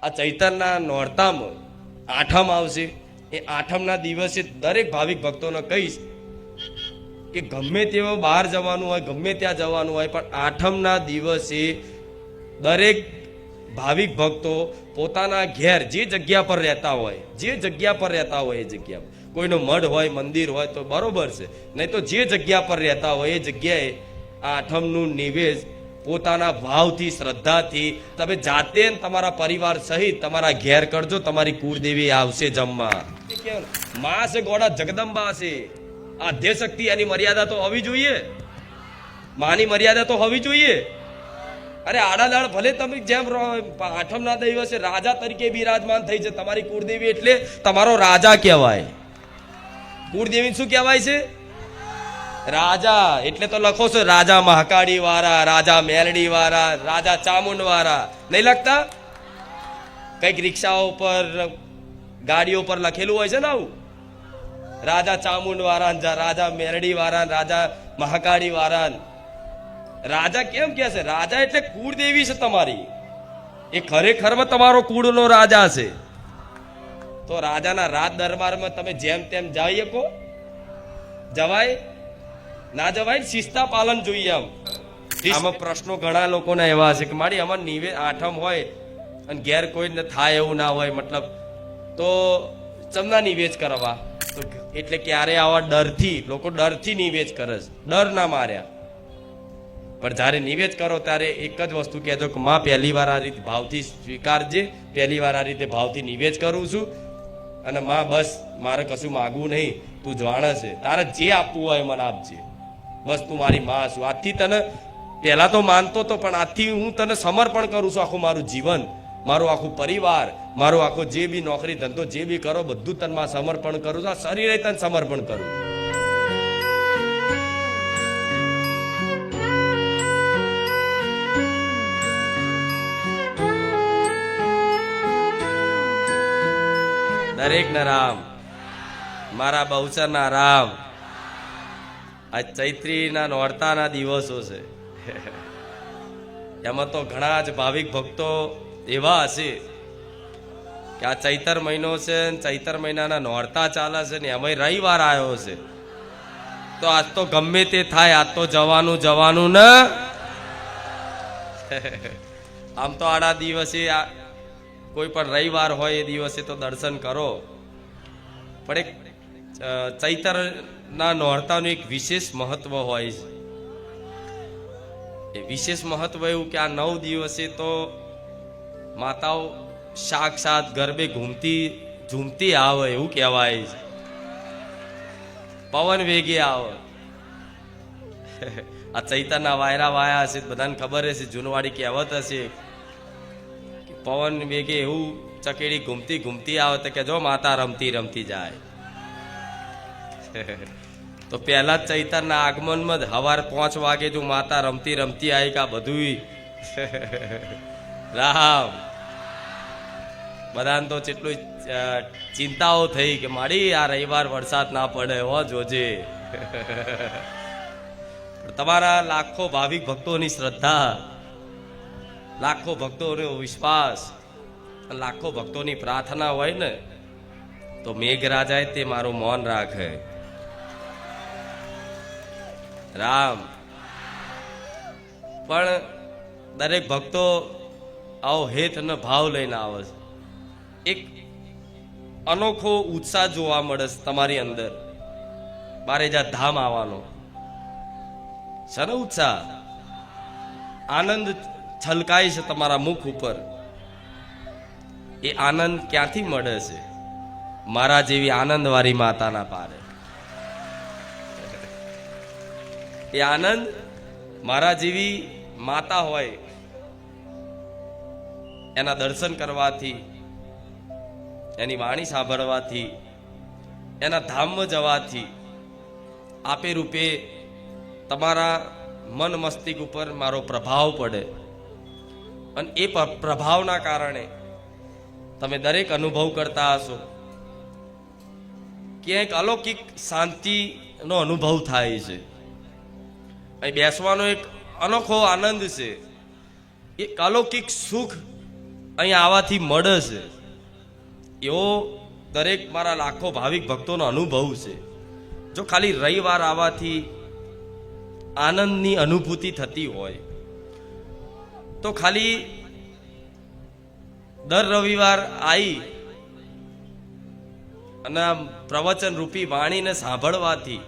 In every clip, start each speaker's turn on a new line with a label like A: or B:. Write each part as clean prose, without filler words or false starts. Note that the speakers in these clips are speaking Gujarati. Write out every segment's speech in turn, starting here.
A: આ ચૈતરના નોરતામાં આઠમ આવશે. એ આઠમના દિવસે દરેક ભાવિક ભક્તોને કહીશ કે ગમે તેવો બહાર જવાનું હોય, ગમે ત્યાં જવાનું હોય, પણ આઠમના દિવસે દરેક ભાવિક ભક્તો પોતાના ઘેર જે જગ્યા પર રહેતા હોય, એ જગ્યા કોઈનો મઢ હોય, મંદિર હોય તો બરોબર છે, નહીં તો જે જગ્યા પર રહેતા હોય એ જગ્યાએ આઠમનું નિવેદ પોતાના ભાવથી, શ્રદ્ધાથી તમે જાતે તમારા પરિવાર સહિત તમારા ઘેર કરજો. તમારી કુળદેવી આવશે જમવા. માં છે ગોડા, જગદંબા છે, આદ્ય શક્તિ. એની મર્યાદા તો હોવી જોઈએ, માની મર્યાદા તો હોવી જોઈએ. અરે આડાદાળ ભલે તમે જેમ આઠમના દિવસે રાજા તરીકે બિરાજમાન થઈ છે, તમારી કુળદેવી એટલે તમારો રાજા કહેવાય. કુળદેવી શું કહેવાય છે? રાજા. એટલે તો લખો છો રાજા મહાકાળી વાળા, રાજા મેલડી વાળા, રાજા ચામુંડ વાળા. નહીં લખતા? કઈક રિક્ષાઓ પર, ગાડીઓ પર લખેલું હોય છે ને આવું, રાજા ચામુંડ વાળા, રાજા મેલડી વાળા, રાજા મહાકાળી વાળા. રાજા કેમ કે છે? રાજા એટલે કુળદેવી છે તમારી. એ ખરેખરમાં તમારો કુળનો રાજા છે. તો રાજાના રાજ દરબારમાં તમે જેમ તેમ જઈ શકો? જવાય ના જવાય? શિસ્તા પાલન જોઈએ. આમાં પ્રશ્નો ઘણા લોકોના એવા છે કે મારી આમાં નિવેદ આઠમ હોય અને ઘેર કોઈ થાય એવું ના હોય, મતલબ તો ચમના નિવેદ કરવા. તો એટલે ક્યારે આવા ડરથી લોકો ડરથી નિવેદ કરે છે, ડર ના માર્યા. પણ જ્યારે નિવેદ કરો ત્યારે એક જ વસ્તુ કહેજો કે માં પહેલી વાર આ રીતે ભાવથી સ્વીકારજે, પહેલી વાર આ રીતે ભાવથી નિવેદ કરું છું, અને માં બસ મારે કશું માગવું નહીં, તું જાણે છે, તારે જે આપવું હોય મને આપજે, બસ તું મારી માં છું. આજથી તને પહેલા તો માનતો તો, પણ આજથી હું તને સમર્પણ કરું છું. આખું મારું જીવન, મારું આખું પરિવાર, મારું આખું જે બી નોકરી ધંધો જે બી કરો બધું તને માં સમર્પણ કરું છું. આ શરીરે તને સમર્પણ કરું. દરેક ના રામ, મારા બહુચરના રામ. આ ચૈત્રીના નોરતાના દિવસો છે. એમાં તો ઘણા જ ભાવિક ભક્તો એવા હશે કે આ ચૈતર મહિનો છે, ચૈતર મહિનાના નોરતા ચાલે છે ને એમાં રવિવાર આવ્યો છે, તો આજ તો ગમે તે થાય, આજ તો જવાનું ને. આમ તો આડા દિવસે કોઈ પણ રવિવાર હોય એ દિવસે તો દર્શન કરો, પણ એક ચૈતરના નોરતાનું એક વિશેષ મહત્વ હોય છે. એ વિશેષ મહત્વ એવું કે આ 9 દિવસે તો માતાઓ સાક્ષાત ગરબે ઝૂમતી આવે એવું કહેવાય છે. પવન વેગે આવે. આ ચૈતરના વાયરા વાયા હશે, બધાને ખબર હશે, જૂનવાડી કહેવત હશે, પવન વેગે એવું ચકેડી ઘૂમતી આવે તો કે જો માતા રમતી જાય. તો પહેલા ચૈતરના આગમનમાં જ સવાર 5 વાગે જો માતા રમતી આવી કે બધું રામ. બધાને તો જેટલું ચિંતાઓ થઈ કે મારી આ રવિવાર વરસાદ ના પડે હો, જોજે. તમારા લાખો ભાવિક ભક્તોની શ્રદ્ધા, લાખો ભક્તોનો વિશ્વાસ, લાખો ભક્તોની પ્રાર્થના હોય ને તો મેઘરાજાએ તે મારું મૌન રાખે. રામ. પણ દરેક ભક્તો આવો હેત અને ભાવ લઈને આવે છે. એક અનોખો ઉત્સાહ જોવા મળે છે તમારી અંદર. બારેજા ધામ આવવાનો છે ને ઉત્સાહ, આનંદ છલકાય છે તમારા મુખ ઉપર. એ આનંદ ક્યાંથી મળે છે? મારા જેવી આનંદવાળી માતાના પારે. એ આનંદ મારા જેવી માતા હોય એના દર્શન કરવાથી, એની વાણી સાંભળવાથી, એના ધામમાં જવાથી આપે રૂપે તમારા મન મસ્તિષ્ક ઉપર મારો પ્રભાવ પડે. અને એ પ્રભાવના કારણે તમે દરેક અનુભવ કરતા હશો, ક્યાંક અલૌકિક શાંતિનો અનુભવ થાય છે. અહીં બેસવાનો એક અનોખો આનંદ છે, એક અલૌકિક સુખ અહીં આવવાથી મળે છે, એવો દરેક મારા લાખો ભાવિક ભક્તોનો અનુભવ છે. જો ખાલી રવિવાર આવવાથી આનંદની અનુભૂતિ થતી હોય તો ખાલી દર રવિવાર આવી અને પ્રવચન રૂપી વાણીને સાંભળવાથી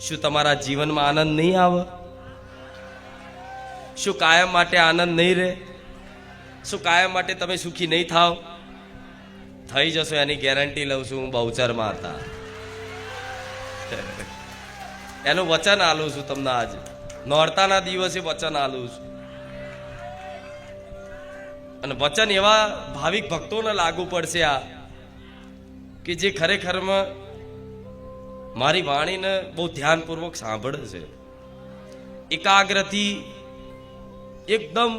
A: શું તમારા જીવનમાં આનંદ નહીં આવે? શું કાયમ માટે આનંદ નહીં રહે? શું કાયમ માટે તમે સુખી નહીં થાવ? થઈ જશો, એની ગેરંટી લઉં છું. હું બહુચરમાં હતા, એનું વચન આલું છું તમને. આજે નોરતાના દિવસે વચન આલું છું. અને વચન એવા ભાવિક ભક્તોને લાગુ પડશે આ કે જે ખરેખરમાં મારી વાણીને બહુ ધ્યાનપૂર્વક સાંભળે છે, એકાગ્રથી એકદમ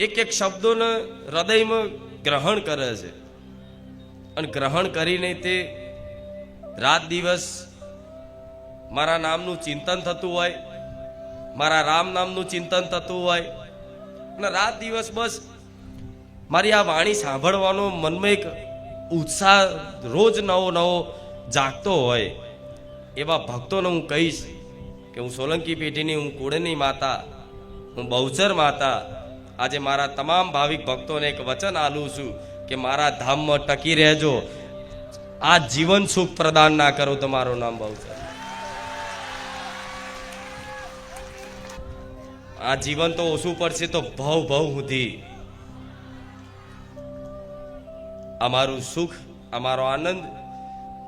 A: એક એક શબ્દોને હૃદયમાં ગ્રહણ કરે છે. અને ગ્રહણ કરીને તે રાત દિવસ મારા નામનું ચિંતન થતું હોય, મારા રામ નામનું ચિંતન થતું હોય, અને રાત દિવસ બસ મારી આ વાણી સાંભળવાનો મનમાં એક ઉત્સાહ રોજ નવો નવો જાગતો હોય. એવા ભક્તોને હું કહીશ કે હું સોલંકી પેઢીની, હું કુળની માતા, હું બહુચર માતા, આજે મારા તમામ ભાવિક ભક્તોને એક વચન આલું છું કે મારા ધામમાં ટકી રહેજો. આ જીવન સુખ પ્રદાન ના કરો તો મારું નામ બહુચર. આ જીવન તો ઓછું પડશે તો ભવ ભવ સુધી અમારું સુખ, અમારો આનંદ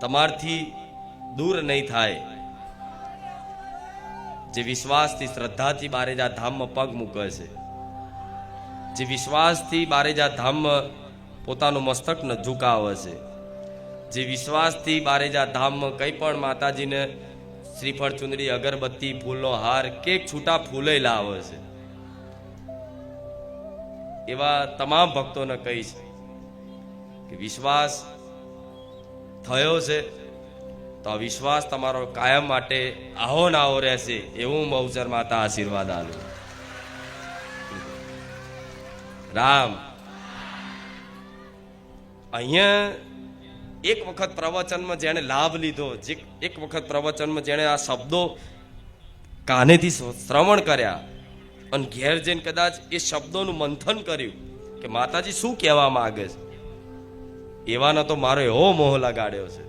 A: તમારથી દૂર નહીં થાય. જે વિશ્વાસથી, શ્રદ્ધાથી બારેજા ધામમાં પગ મૂકે છે, જે વિશ્વાસથી બારેજા ધામમાં પોતાનું મસ્તક ન ઝુકાવે છે, જે વિશ્વાસથી બારેજા ધામમાં કંઈ પણ માતાજીને શ્રીફળ, ચુંદડી, અગરબત્તી, ફૂલનો હાર કે છૂટા ફૂલે લાવે છે, એવા તમામ ભક્તોને કહીશ કે વિશ્વાસ થયો છે તો આ વિશ્વાસ તમારો કાયમ માટે આવો ને આવો રહેશે, એવું બહુચર માતા આશીર્વાદ આલું. રામ. અહીંયા એક વખત પ્રવચનમાં જેણે લાભ લીધો, જે એક વખત પ્રવચનમાં જેણે આ શબ્દો કાનેથી શ્રવણ કર્યા અને ઘેર જઈને કદાચ એ શબ્દોનું મંથન કર્યું કે માતાજી શું કહેવા માંગે છે, એવાનો તો મારો એવો મોહ લગાડ્યો છે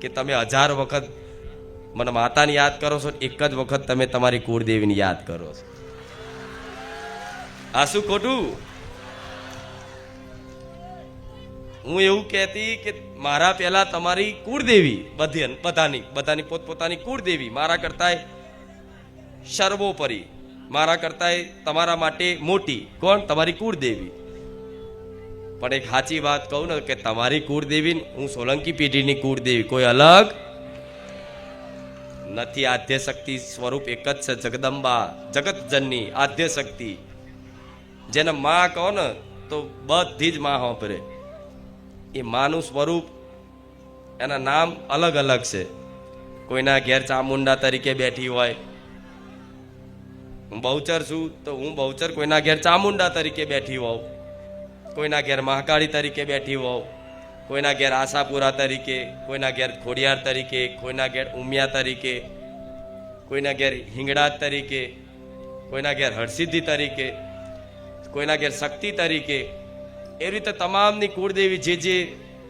A: કે તમે 1000 વખત મને માતાને યાદ કરો છો, એક જ વખત તમે તમારી કુળદેવીને યાદ કરો છો. આ શું ખોટું? હું એવું કહેતી કે મારા પહેલા તમારી કુળદેવી, બધાની પોતપોતાની કુળદેવી મારા કરતા સર્વોપરી, મારા કરતા તમારા માટે મોટી કોણ? તમારી કુળદેવી. પણ એક સાચી વાત કહું ને કે તમારી કુળદેવી, હું સોલંકી પેઢીની કુળદેવી, કોઈ અલગ નથી. આદ્ય શક્તિ સ્વરૂપ એક જ છે, જગદંબા, જગત જનની આદ્ય શક્તિ. જેને માં કહો ને તો બધી જ માં હોપરે. એ માનું સ્વરૂપ, એના નામ અલગ અલગ છે. કોઈના ઘેર ચામુંડા તરીકે બેઠી હોય, હું બહુચર છું તો હું બહુચર કોઈના ઘેર ચામુંડા તરીકે બેઠી હોઉં, કોઈના ઘેર મહાકાળી તરીકે બેઠી હોઉં, કોઈના ઘેર આશાપુરા તરીકે, કોઈના ઘેર ખોડિયાર તરીકે, કોઈના ઘેર ઉમિયા તરીકે, કોઈના ઘેર હિંગળાજ તરીકે, કોઈના ઘેર હરસિદ્ધિ તરીકે, કોઈના ઘેર શક્તિ તરીકે. એ રીતે તમામની કુળદેવી જે જે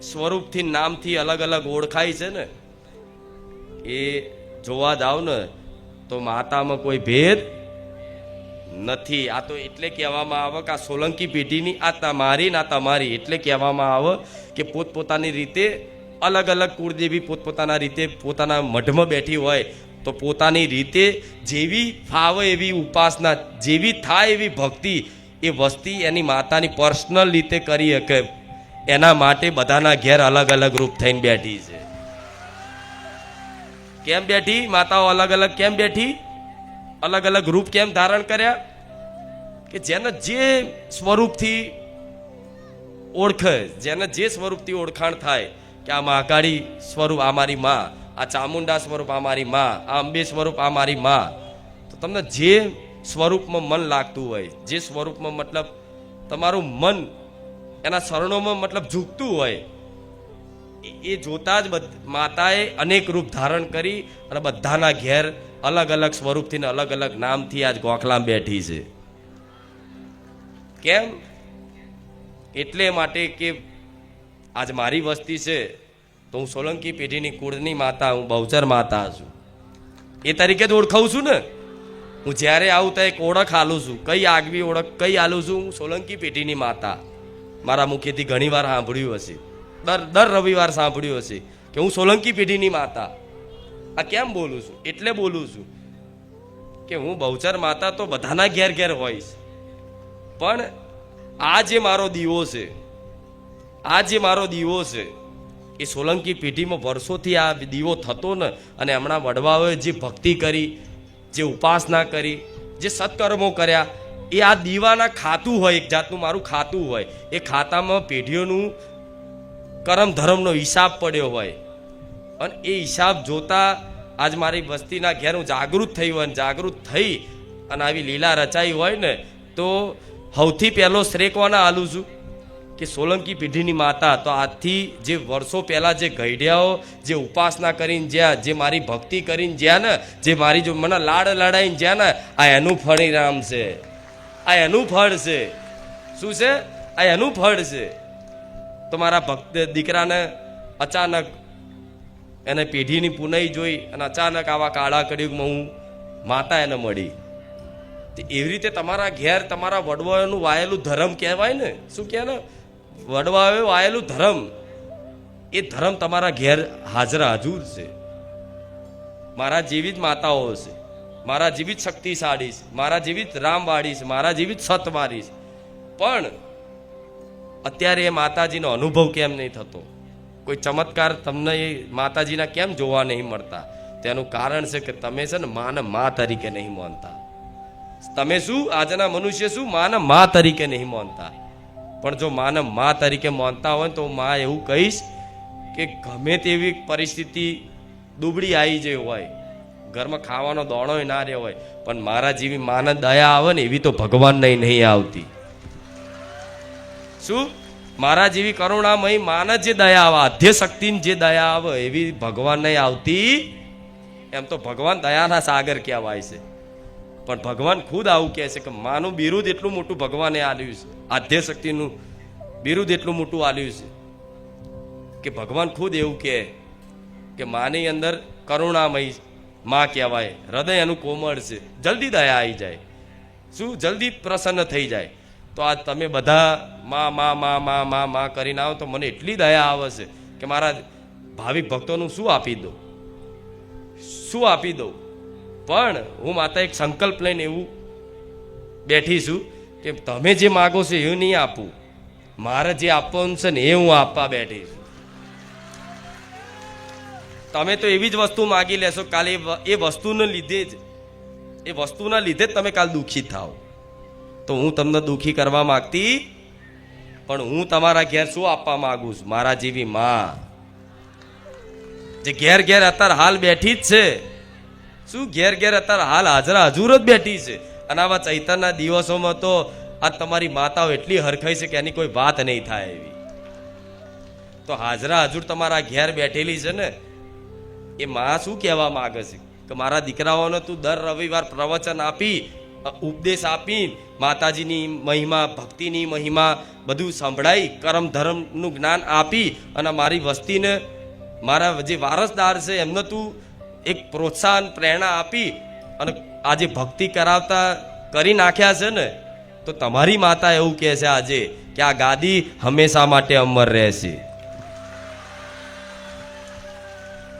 A: સ્વરૂપથી, નામથી અલગ અલગ ઓળખાય છે ને, એ જોવા જાવ ને તો માતામાં કોઈ ભેદ નથી. આ તો એટલે કહેવામાં આવે કે આ સોલંકી પેઢીની આ તમારી ના તમારી, એટલે કહેવામાં આવે કે પોતપોતાની રીતે અલગ અલગ કુળદેવી પોતપોતાના રીતે પોતાના મઢમાં બેઠી હોય તો પોતાની રીતે જેવી ફાવે એવી ઉપાસના, જેવી થાય એવી ભક્તિ એ વસ્તી એની માતાની પર્સનલ રીતે કરી શકે. એના માટે બધાના ઘેર અલગ અલગ રૂપ થઈને બેઠી છે. કેમ બેઠી? માતાઓ અલગ અલગ કેમ બેઠી? અલગ અલગ રૂપ કેમ ધારણ કર્યા? કે જેને જે સ્વરૂપથી ઓળખે, જેને જે સ્વરૂપથી ઓળખાણ થાય કે આ મહાકાળી સ્વરૂપ આ મારી માં, આ ચામુંડા સ્વરૂપ આ મારી માં, આ અંબે સ્વરૂપ આ મારી માં, તો તમને જે સ્વરૂપમાં મન લાગતું હોય, જે સ્વરૂપમાં મતલબ તમારું મન એના શરણોમાં મતલબ ઝૂકતું હોય, એ જોતા જ માતાએ અનેક રૂપ ધારણ કરી અને બધાના ઘેર અલગ અલગ સ્વરૂપથી ને અલગ અલગ નામથી આજ ગોખલામાં બેઠી છે. કેમ? એટલે માટે કે આજ મારી વસ્તી છે તો હું સોલંકી પેઢીની કુળની માતા, હું બહુચર માતા છું એ તરીકે જ ઓળખાવું છું ને. હું જ્યારે આવું તો એક ઓળખ આલું છું. કઈ આગવી ઓળખ કઈ આલું છું? હું સોલંકી પેઢીની માતા. મારા મુખેથી ઘણી વાર સાંભળ્યું હશે, દર રવિવાર સાંભળ્યું હશે કે હું સોલંકી પેઢીની માતા. આ કેમ બોલું છું? એટલે બોલું છું કે હું બહુચર માતા તો બધાના ઘેર ઘેર હોઈશ, પણ આ જે મારો દીવો છે, આ જે મારો દીવો છે એ સોલંકી પેઢીમાં વર્ષોથી આ દીવો થતો ને, અને હમણાં વડવાઓએ જે ભક્તિ કરી, જે ઉપાસના કરી, જે સત્કર્મો કર્યા, એ આ દીવાના ખાતું હોય, એક જાતનું મારું ખાતું હોય. એ ખાતામાં પેઢીઓનું કરમ ધર્મનો હિસાબ પડ્યો હોય, અને એ હિસાબ જોતા આજ મારી વસ્તીના ઘેર હું જાગૃત થઈ હોય, જાગૃત થઈ અને આવી લીલા રચાઈ હોય ને, તો સૌથી પહેલો શ્રેય કોના આલું છું કે સોલંકી પેઢીની માતા. તો આજથી જે વર્ષો પહેલા જે ગઈઢિયાઓ જે ઉપાસના કરીને જ્યાં, જે મારી ભક્તિ કરીને જ્યાં ને, જે મારી જો મને લાડ લડાઈને જ્યાં ને, આ એનું ફળિનામ છે, આ એનું ફળ છે. શું છે? આ એનું ફળ છે. તો મારા ભક્ત દીકરાને અચાનક એને પેઢીની પુનઈ જોઈ અને અચાનક આવા કાળા કળિયુગમાં હું માતા એને મળી. એવી રીતે તમારા ઘેર તમારા વડવાઓનું વાયેલું ધર્મ કહેવાય ને. શું કહે ને? વડવાઓએ વાયેલું ધર્મ, એ ધર્મ તમારા ઘેર હાજર હાજુર છે. મારા જેવી જ માતાઓ છે, મારા જેવી જ શક્તિશાળી છે, મારા જેવી જ રામવાળી છે, મારા જેવી જ સતવાળી છે. પણ અત્યારે એ માતાજીનો અનુભવ કેમ નહીં થતો? કોઈ ચમત્કાર તમને એ માતાજીના કેમ જોવા નહીં મળતા? તેનું કારણ છે કે તમે છે ને માને મા તરીકે નહીં માનતા. તમે શું આજના મનુષ્ય શું માને મા તરીકે નહીં માનતા. પણ જો માને મા તરીકે માનતા હોય તો મા એવું કહીશ કે ગમે તેવી પરિસ્થિતિ દુબળી આવી જે હોય, ઘરમાં ખાવાનો દોણો ના રહ્યો હોય, પણ મારા જેવી માને દયા આવે ને એવી તો ભગવાન નહીં આવતી. શું? મારા જેવી કરુણામય માને જે દયા આવે, આધ્ય શક્તિની જે દયા આવે એવી ભગવાન નહીં આવતી. એમ તો ભગવાન દયાના સાગર કહેવાય છે, પણ ભગવાન ખુદ આવું કહે છે કે માનું બિરુદ એટલું મોટું ભગવાને આલ્યું છે, આધ્ય શક્તિનું બિરુદ એટલું મોટું આલ્યું છે કે ભગવાન ખુદ એવું કહે કે માની અંદર કરુણામય માં કહેવાય, હૃદય એનું કોમળ છે, જલ્દી દયા આવી જાય. શું? જલ્દી પ્રસન્ન થઈ જાય. તો આજ તમે બધા માં માં માં માં માં માં કરીને આવો તો મને એટલી દયા આવે છે કે મારા ભાવિક ભક્તોનું શું આપી દઉં, શું આપી દઉં. પણ હું માતા એક સંકલ્પ લઈને એવું બેઠી છું કે તમે જે માગો છો એવું નહીં આપું, મારે જે આપવાનું છે ને એ હું આપવા બેઠી છું. તમે તો એવી જ વસ્તુ માગી લેશો, કાલે એ વસ્તુને લીધે જ, એ વસ્તુના લીધે જ તમે કાલ દુઃખી થાવ. તો હું તમને દુઃખી કરવા માંગતી, પણ હું તમારા ઘેર શું આપવા માંગુ છું? મારા જેવી માં જે ઘેર ઘેર અત્યારે હાલ બેઠી જ છે. શું? ઘેર ઘેર અત્યારે હાલ હાજરા હજુર જ બેઠી છે. અને આવા ચૈતનના દિવસોમાં તો આ તમારી માતાઓ એટલી હરખાઈ છે કે એની કોઈ વાત નહીં થાય એવી. તો હાજરા હજુર તમારા ઘેર બેઠેલી છે ને, એ માં શું કહેવા માંગે છે કે મારા દીકરાઓને તું દર રવિવાર પ્રવચન આપી, ઉપદેશ આપી, માતાજીની મહિમા, ભક્તિની મહિમા બધું સંભળાઈ, કરમ ધર્મનું જ્ઞાન આપી, અને મારી વસ્તીને, મારા જે વારસદાર છે એમને તું એક પ્રોત્સાહન, પ્રેરણા આપી અને આજે ભક્તિ કરાવતા કરી નાખ્યા છે ને, તો તમારી માતા એવું કહે છે આજે કે આ ગાદી હંમેશા માટે અમર રહેશે.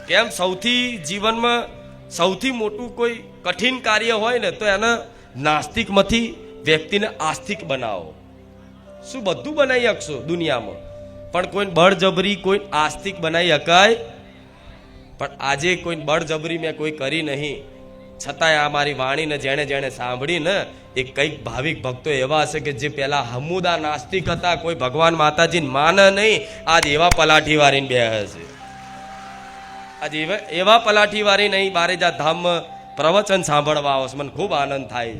A: કેમ? સૌથી જીવનમાં સૌથી મોટું કોઈ કઠિન કાર્ય હોય ને તો એને નાસ્તિકમાંથી વ્યક્તિને આસ્તિક બનાવો. શું? બધું બનાવી શકશો દુનિયામાં, પણ કોઈ બળજબરી કોઈ આસ્તિક બનાવી શકાય? પણ આજે કોઈ બળજબરી મેં કોઈ કરી નહીં, છતાંય આ મારી વાણીને જેણે જેણે સાંભળી ને, એ કંઈક ભાવિક ભક્તો એવા હશે કે જે પેલા હમુદા નાસ્તિક હતા, કોઈ ભગવાન માતાજીને માને નહીં, આજ એવા પલાઠી વાળીને બે હશે. આજે એવા પલાઠી વાળી નહીં બારેજા ધામમાં પ્રવચન સાંભળવા આવો. મને ખૂબ આનંદ થાય.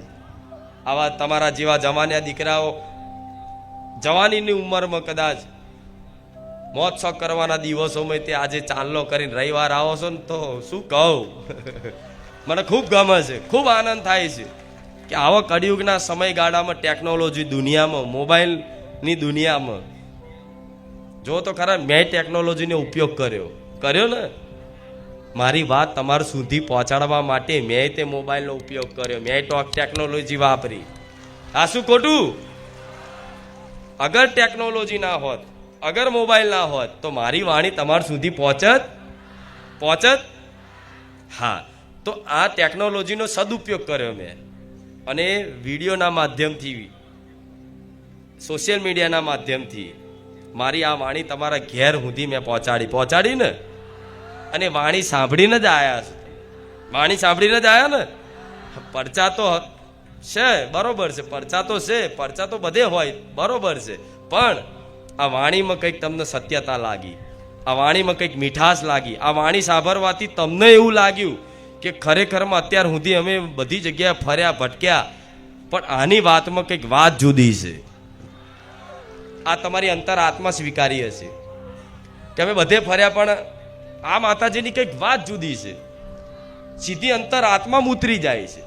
A: આવા તમારા જેવા જવાનિયા દીકરાઓ જવાનીની ઉંમરમાં કદાચ મોજ શોખ કરવાના દિવસોમાં તે આજે ચાંદલો કરીને રવિવાર આવો છો ને તો શું કહું મને ખૂબ ગમે છે, ખૂબ આનંદ થાય છે કે આવા કળિયુગના સમયગાળામાં ટેકનોલોજી દુનિયામાં, મોબાઈલની દુનિયામાં જો તો ખરા મેં ટેકનોલોજીનો ઉપયોગ કર્યો ને મારી વાત તમારા સુધી પહોંચાડવા માટે મેં તે મોબાઈલનો ઉપયોગ કર્યો, મેં ટેકનોલોજી વાપરી. આ શું ખોટું? અગર ટેકનોલોજી ના હોત, અગર મોબાઈલ ના હોત તો મારી વાણી તમારા સુધી પહોંચત? હા, તો આ ટેકનોલોજીનો સદુપયોગ કર્યો મેં, અને વિડીયોના માધ્યમથી, સોશિયલ મીડિયાના માધ્યમથી મારી આ વાણી તમારા ઘેર સુધી મેં પહોંચાડી ને, અને વાણી સાંભળીને જ આવ્યા છે. વાણી સાંભળીને જ આવ્યા ને. પરચા તો છે, બરોબર છે, પરચા તો બધે હોય, બરોબર છે, પણ આ વાણીમાં કંઈક તમને સત્યતા લાગી, આ વાણીમાં કંઈક મીઠાશ લાગી, આ વાણી સાંભળવાથી તમને એવું લાગ્યું કે ખરેખરમાં અત્યાર સુધી અમે બધી જગ્યાએ ફર્યા ભટક્યા, પણ આની વાતમાં કંઈક વાત જુદી છે. આ તમારી અંતર આત્મા સ્વીકારી હશે કે અમે બધે ફર્યા, પણ આ માતાજીની કંઈક વાત જુદી છે, સીધી અંતર આત્મામાં ઉતરી જાય છે.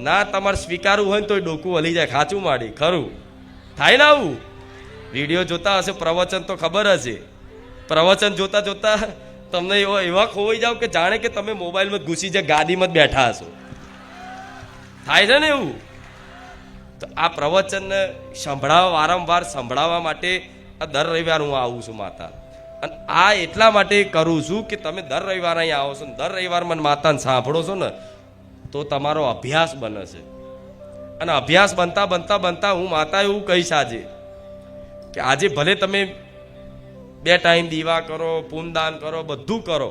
A: ના તમારે સ્વીકારવું હોય ને તો ડોકું હલી જાય, ખાચું માડી, ખરું થાય ને આવું? વિડીયો જોતા હશે, પ્રવચન તો ખબર હશે, પ્રવચન જોતા જોતા તમને એવા ખોવાઈ જાવ કે જાણે કે તમે મોબાઈલમાં ઘૂસી જાય, ગાદીમાં જ બેઠા હશો. થાય છે ને એવું? તો આ પ્રવચનને વારંવાર સંભળાવવા માટે આ દર રવિવાર હું આવું છું માતા, અને આ એટલા માટે કરું છું કે તમે દર રવિવાર અહીંયા આવો છો ને દર રવિવાર મને માતાને સાંભળો છો ને તો તમારો અભ્યાસ બને છે. અને અભ્યાસ બનતા બનતા બનતા હું માતા એવું કહીશ આજે કે આજે ભલે તમે 2 ટાઈમ દીવા કરો, પૂનદાન કરો, બધું કરો,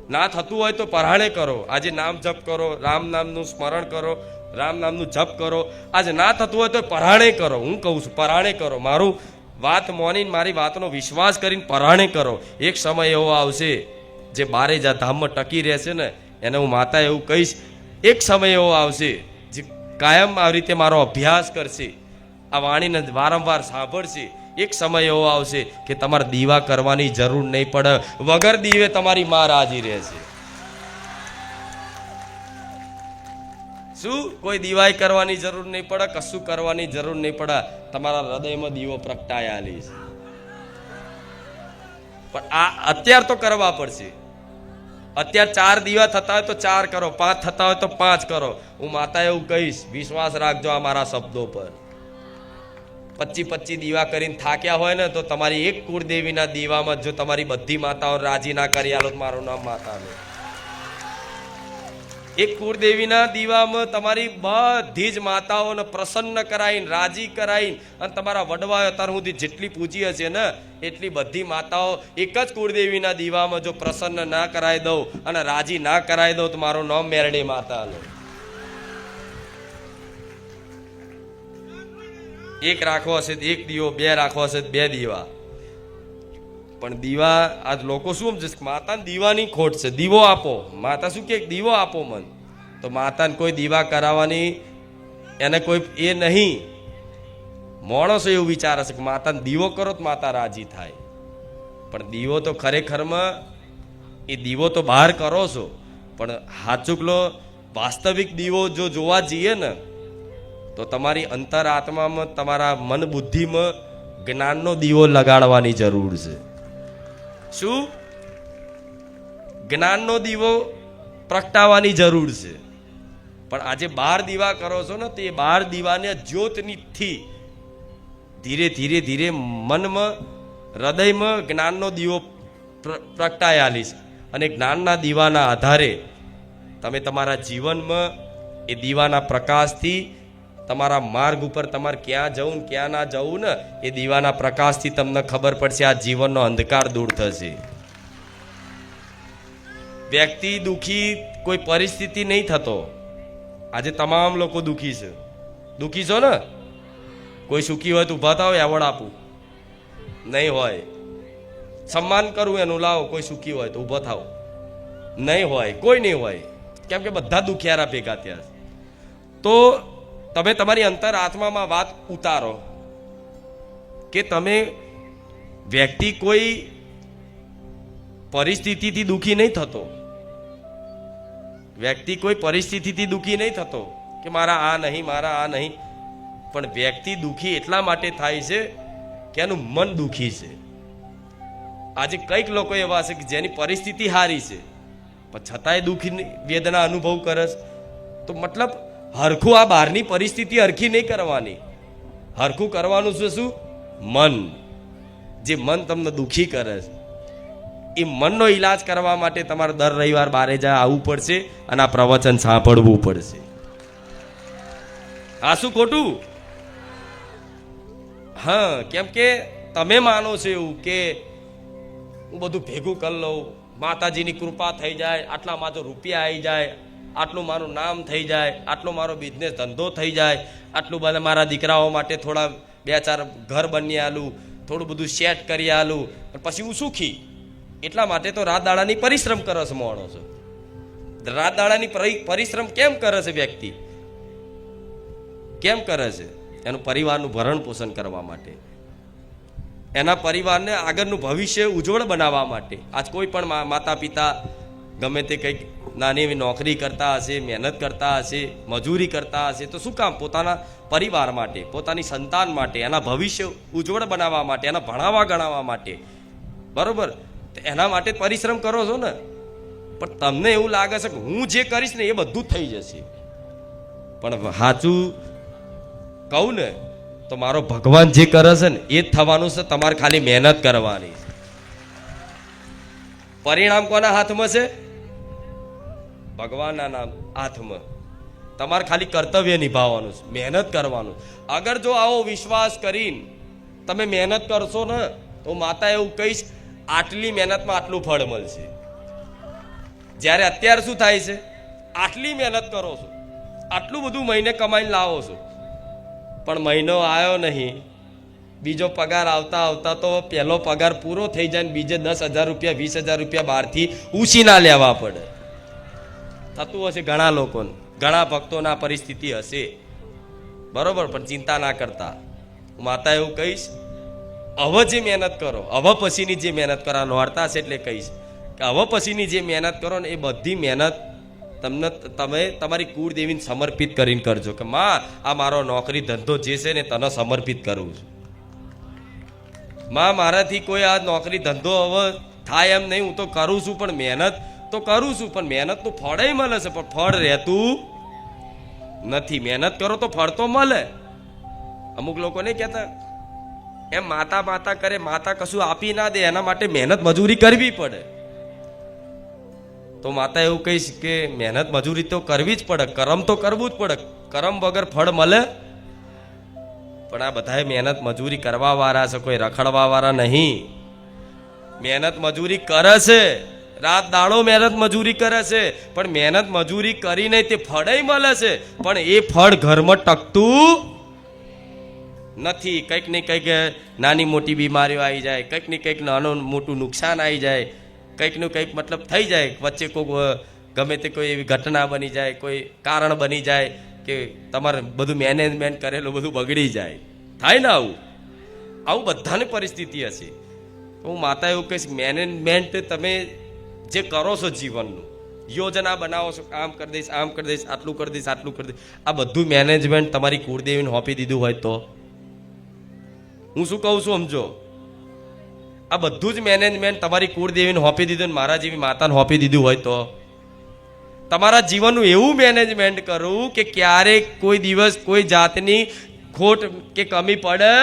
A: ના થતું હોય તો પરાણે કરો. આજે નામ જપ કરો, રામ નામનું સ્મરણ કરો, રામ નામનું જપ કરો. આજે ના થતું હોય તો પરાણે કરો. હું કહું છું પરાણે કરો. મારું વાત મોનીને, મારી વાતનો વિશ્વાસ કરીને પરાણે કરો. એક સમય એવો આવશે જે બારે જા ધામમાં ટકી રહેશે ને, એને હું માતા એવું કહીશ, એક સમય એવો આવશે જે કાયમ આવી રીતે મારો અભ્યાસ કરશે, આ વાણીને વારંવાર સાંભળશે. એક સમય એવો આવશે કે તમારે દીવા કરવાની જરૂર નહીં પડે, વગર દીવે તમારી માં રાજી રહેશે. શું? કોઈ દીવાઈ કરવાની જરૂર નહીં પડે, કશું કરવાની જરૂર નહીં પડે, તમારા હૃદયમાં દીવો પ્રગટાયેલી છે. પણ આ અત્યાર તો કરવા પડશે. અત્યારે 4 દીવા થતા હોય તો 4 કરો, 5 થતા હોય તો 5 કરો. હું માતા એવું કહીશ, વિશ્વાસ રાખજો આ મારા શબ્દો પર. 25 દીવા કરીને થાક્યા હોય ને તો તમારી એક કુળદેવીના દીવામાં જો તમારી બધી માતાઓ રાજી ના કરી આલો, મારું નામ માતા નહીં. એક કુળદેવીના દીવામાં તમારી બધી જ માતાઓને પ્રસન્ન કરાઈને, રાજી કરાઈને, અને તમારા વડવાઓ અત્યાર સુધી જેટલી પૂજી હશે ને એટલી બધી માતાઓ એક જ કુળદેવીના દીવામાં જો પ્રસન્ન ના કરાવી દઉં અને રાજી ના કરાવી દઉં તો મારું નામ મેરડી માતા લો. એક રાખવો હશે તો 1 દીવો, 2 રાખવો હશે તો 2 દીવા. પણ દીવા આજ લોકો શું સમજે, માતાને દીવાની ખોટ છે, દીવો આપો. માતા શું કે દીવો આપો મન, તો માતાને કોઈ દીવા કરાવવાની એને કોઈ એ નહીં. માણસો એવું વિચારે છે કે માતાને દીવો કરો તો માતા રાજી થાય, પણ દીવો તો ખરેખરમાં એ દીવો તો બહાર કરો છો, પણ હાચુકલો વાસ્તવિક દીવો જો જોવા જઈએ ને તો તમારી અંતર આત્મામાં, તમારા મન બુદ્ધિમાં જ્ઞાનનો દીવો લગાડવાની જરૂર છે. શું? જ્ઞાનનો દીવો પ્રગટાવવાની જરૂર છે. પણ આજે 12 દીવા કરો છો ને તો એ 12 દીવાને જ્યોતથી ધીરે ધીરે ધીરે મનમાં, હૃદયમાં જ્ઞાનનો દીવો પ્રગટાયેલી છે. અને જ્ઞાનના દીવાના આધારે તમે તમારા જીવનમાં એ દીવાના પ્રકાશથી તમારા માર્ગ ઉપર તમારે ક્યાં જવું ને ક્યાં ના જવું ને એ દીવાના પ્રકાશથી તમને ખબર પડશે. આ જીવનનો અંધકાર દૂર થશે. વ્યક્તિ દુઃખી કોઈ પરિસ્થિતિ નહીં થતો. આજે તમામ લોકો દુઃખી છે. દુઃખી છો ને? કોઈ સુખી હોય તો ઊભા થાવ, એવોર્ડ આપું. નહીં હોય સન્માન કરવું એનું, લાવો. કોઈ સુખી હોય તો ઊભો થાવ. નહીં હોય, કોઈ નહીં હોય, કેમ કે બધા દુખિયારા ભેગા થયા. તો તમે તમારી અંતર આત્મામાં વાત ઉતારો કે તમે વ્યક્તિ કોઈ પરિસ્થિતિથી દુઃખી નહીં થતો, વ્યક્તિ કોઈ પરિસ્થિતિથી દુઃખી નહીં થતો કે મારા આ નહીં, મારા આ નહીં, પણ વ્યક્તિ દુઃખી એટલા માટે થાય છે કે એનું મન દુઃખી છે. આજે કઈક લોકો એવા છે કે જેની પરિસ્થિતિ સારી છે પણ છતાંય દુઃખી વેદના અનુભવ કરે છે. તો મતલબ હરખું આ બહારની પરિસ્થિતિ હરખી નહીં કરવાની, હરખું કરવાનું છે શું? મન. જે મન તમને દુઃખી કરે છે એ મનનો ઈલાજ કરવા માટે તમારે દર રવિવાર બારે જાય આવવું પડશે અને આ પ્રવચન સાંભળવું પડશે. આ શું ખોટું? હા, કેમ કે તમે માનો છો એવું કે હું બધું ભેગું કરી લઉં, માતાજીની કૃપા થઈ જાય, આટલામાં તો રૂપિયા આવી જાય, આટલું મારું નામ થઈ જાય, આટલો મારો બિઝનેસ ધંધો થઈ જાય, આટલું બધા મારા દીકરાઓ માટે થોડા 2-4 ઘર બની આલું, થોડું બધું સેટ કરી આલું, પછી હું સુખી. એટલા માટે તો રાત દાડાની પરિશ્રમ કરે છે માણસો. રાત દાડાની પરિશ્રમ કેમ કરે છે વ્યક્તિ? કેમ કરે છે? એનું પરિવારનું ભરણ પોષણ કરવા માટે, એના પરિવારને આગળનું ભવિષ્ય ઉજ્જવળ બનાવવા માટે. આજ કોઈ પણ માતા પિતા ગમે તે કંઈક નાની એવી નોકરી કરતા હશે, મહેનત કરતા હશે, મજૂરી કરતા હશે, તો શું કામ? પોતાના પરિવાર માટે, પોતાની સંતાન માટે, એના ભવિષ્ય ઉજ્જવળ બનાવવા માટે, એના ભણાવવા ગણાવવા માટે, બરોબર? એના માટે પરિશ્રમ કરો છો ને. પણ તમને એવું લાગે છે કે હું જે કરીશ ને એ બધું જ થઈ જશે. પણ સાચું કહું ને તો મારો ભગવાન જે કરે છે ને એ જ થવાનું છે. તમારે ખાલી મહેનત કરવાની. પરિણામ કોના હાથમાં છે? ભગવાનના નામ હાથમાં. તમારે ખાલી કર્તવ્ય નિભાવવાનું છે, મહેનત કરવાનું. અગર જો આવો વિશ્વાસ કરીને તમે મહેનત કરશો ને તો માતા એવું કહીશ, આટલી મહેનતમાં આટલું ફળ મળશે. જ્યારે અત્યારે શું થાય છે? આટલી મહેનત કરો છો, આટલું બધું મહિને કમાઈને લાવો છો, પણ મહિનો આવ્યો નહીં, બીજો પગાર આવતા આવતા તો પહેલો પગાર પૂરો થઈ જાય ને બીજે 10,000 રૂપિયા 20,000 રૂપિયા બહારથી ઉછીના લેવા પડે. થતું હશે ઘણા લોકોને, ઘણા ભક્તોના પરિસ્થિતિ હશે, બરોબર? પણ ચિંતા ના કરતા. માતા એવું કહીશ, હવે જે મહેનત કરો, હવે પછીની જે મહેનત કરો, નોરતા છે એટલે કહીશ કે હવે પછીની જે મહેનત કરો ને એ બધી મહેનત તમને તમે તમારી કુળદેવીને સમર્પિત કરીને કરજો કે માં આ મારો નોકરી ધંધો જે છે ને તને સમર્પિત કરું છું. માં મારાથી કોઈ આ નોકરી ધંધો હવે થાય એમ નહીં, હું તો કરું છું, પણ મહેનત તો કરું છું, પણ મહેનતનું ફળ મળે છે, પણ ફળ રહેતું નથી. મહેનત કરો તો ફળ તો મળે. અમુક લોકો નહીં કહેતા એમ માતા માતા કરે, માતા કશું આપી ના દે, એના માટે મહેનત મજૂરી કરવી પડે. તો માતા એવું કહીશ કે મહેનત મજૂરી તો કરવી જ પડે, કર્મ તો કરવું જ પડે. કર્મ વગર ફળ મળે? પણ આ બધાએ મહેનત મજૂરી કરવા વાળા છે, કોઈ રખડવા વાળા નહીં. મહેનત મજૂરી કરે છે, રાત દાડો મહેનત મજૂરી કરે છે, પણ મહેનત મજૂરી કરીને તે ફળે મળે છે, પણ એ ફળ ઘરમાં ટકતું નથી. કંઈક ને કંઈક નાની મોટી બીમારીઓ આવી જાય, કંઈક ને કંઈક નાનું મોટું નુકસાન આવી જાય, કંઈક નું કંઈક મતલબ થઈ જાય, વચ્ચે કોઈ ગમે તે કોઈ એવી ઘટના બની જાય, કોઈ કારણ બની જાય કે તમારે બધું મેનેજમેન્ટ કરેલું બધું બગડી જાય. થાય ને આવું? આવું બધાની પરિસ્થિતિ હશે. હું માતા એવું કહીશ, મેનેજમેન્ટ તમે જે કરો છો જીવનનું, યોજના બનાવો છો, આમ કરી દઈશ, આમ કરી દઈશ, આટલું કરી દઈશ, આટલું કરી દઈશ, આ બધું મેનેજમેન્ટ તમારી કુળદેવીને સોંપી દીધું હોય તો હું શું કહું છું સમજો? આ બધું જ મેનેજમેન્ટ તમારી કુળદેવીને સોંપી દીધું ને મારા જેવી માતાને સોંપી દીધું હોય તો તમારા જીવનનું એવું મેનેજમેન્ટ કરવું કે ક્યારેક કોઈ દિવસ કોઈ જાતની ખોટ કે કમી પડે,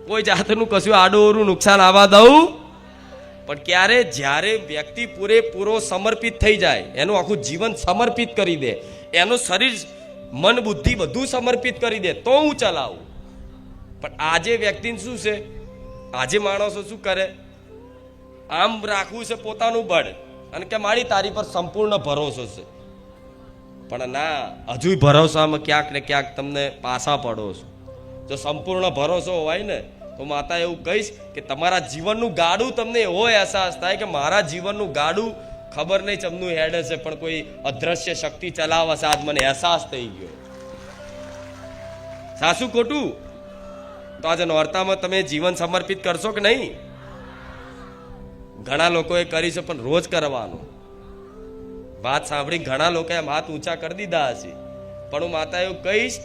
A: કોઈ જાતનું કશું આડું નુકસાન આવવા દઉં. પણ ક્યારે? જ્યારે વ્યક્તિ પૂરેપૂરો સમર્પિત થઈ જાય, એનું આખું જીવન સમર્પિત કરી દે, એનું શરીર મન બુદ્ધિ બધું સમર્પિત કરી દે તો હું ચલાવું. પણ આજે વ્યક્તિને શું છે? આજે માણસો શું કરે? આમ રાખવું છે પોતાનું બળ અને કે મારી તારી પર સંપૂર્ણ ભરોસો છે, પણ ના, હજુ ભરોસામાં ક્યાંક ને ક્યાંક તમને પાછા પડો છો. જો સંપૂર્ણ ભરોસો હોય ને તો માતા એવું કહીશ કે તમારા જીવનનું ગાડું તમને એવો અહેસાસ થાય કે મારા જીવનનું ગાડું ખબર નહીં ચમનું હેડે છે, પણ કોઈ અદ્રશ્ય શક્તિ ચલાવે છે. આજ મને અહેસાસ થઈ ગયો. સાચું ખોટું? તો આજે નોરતામાં તમે જીવન સમર્પિત કરશો કે નહીં? ઘણા લોકોએ કરી છે પણ રોજ કરવાનું. વાત સાંભળી ઘણા લોકોએ હાથ ઊંચા કરી દીધા હશે, પણ હું માતા એવું કહીશ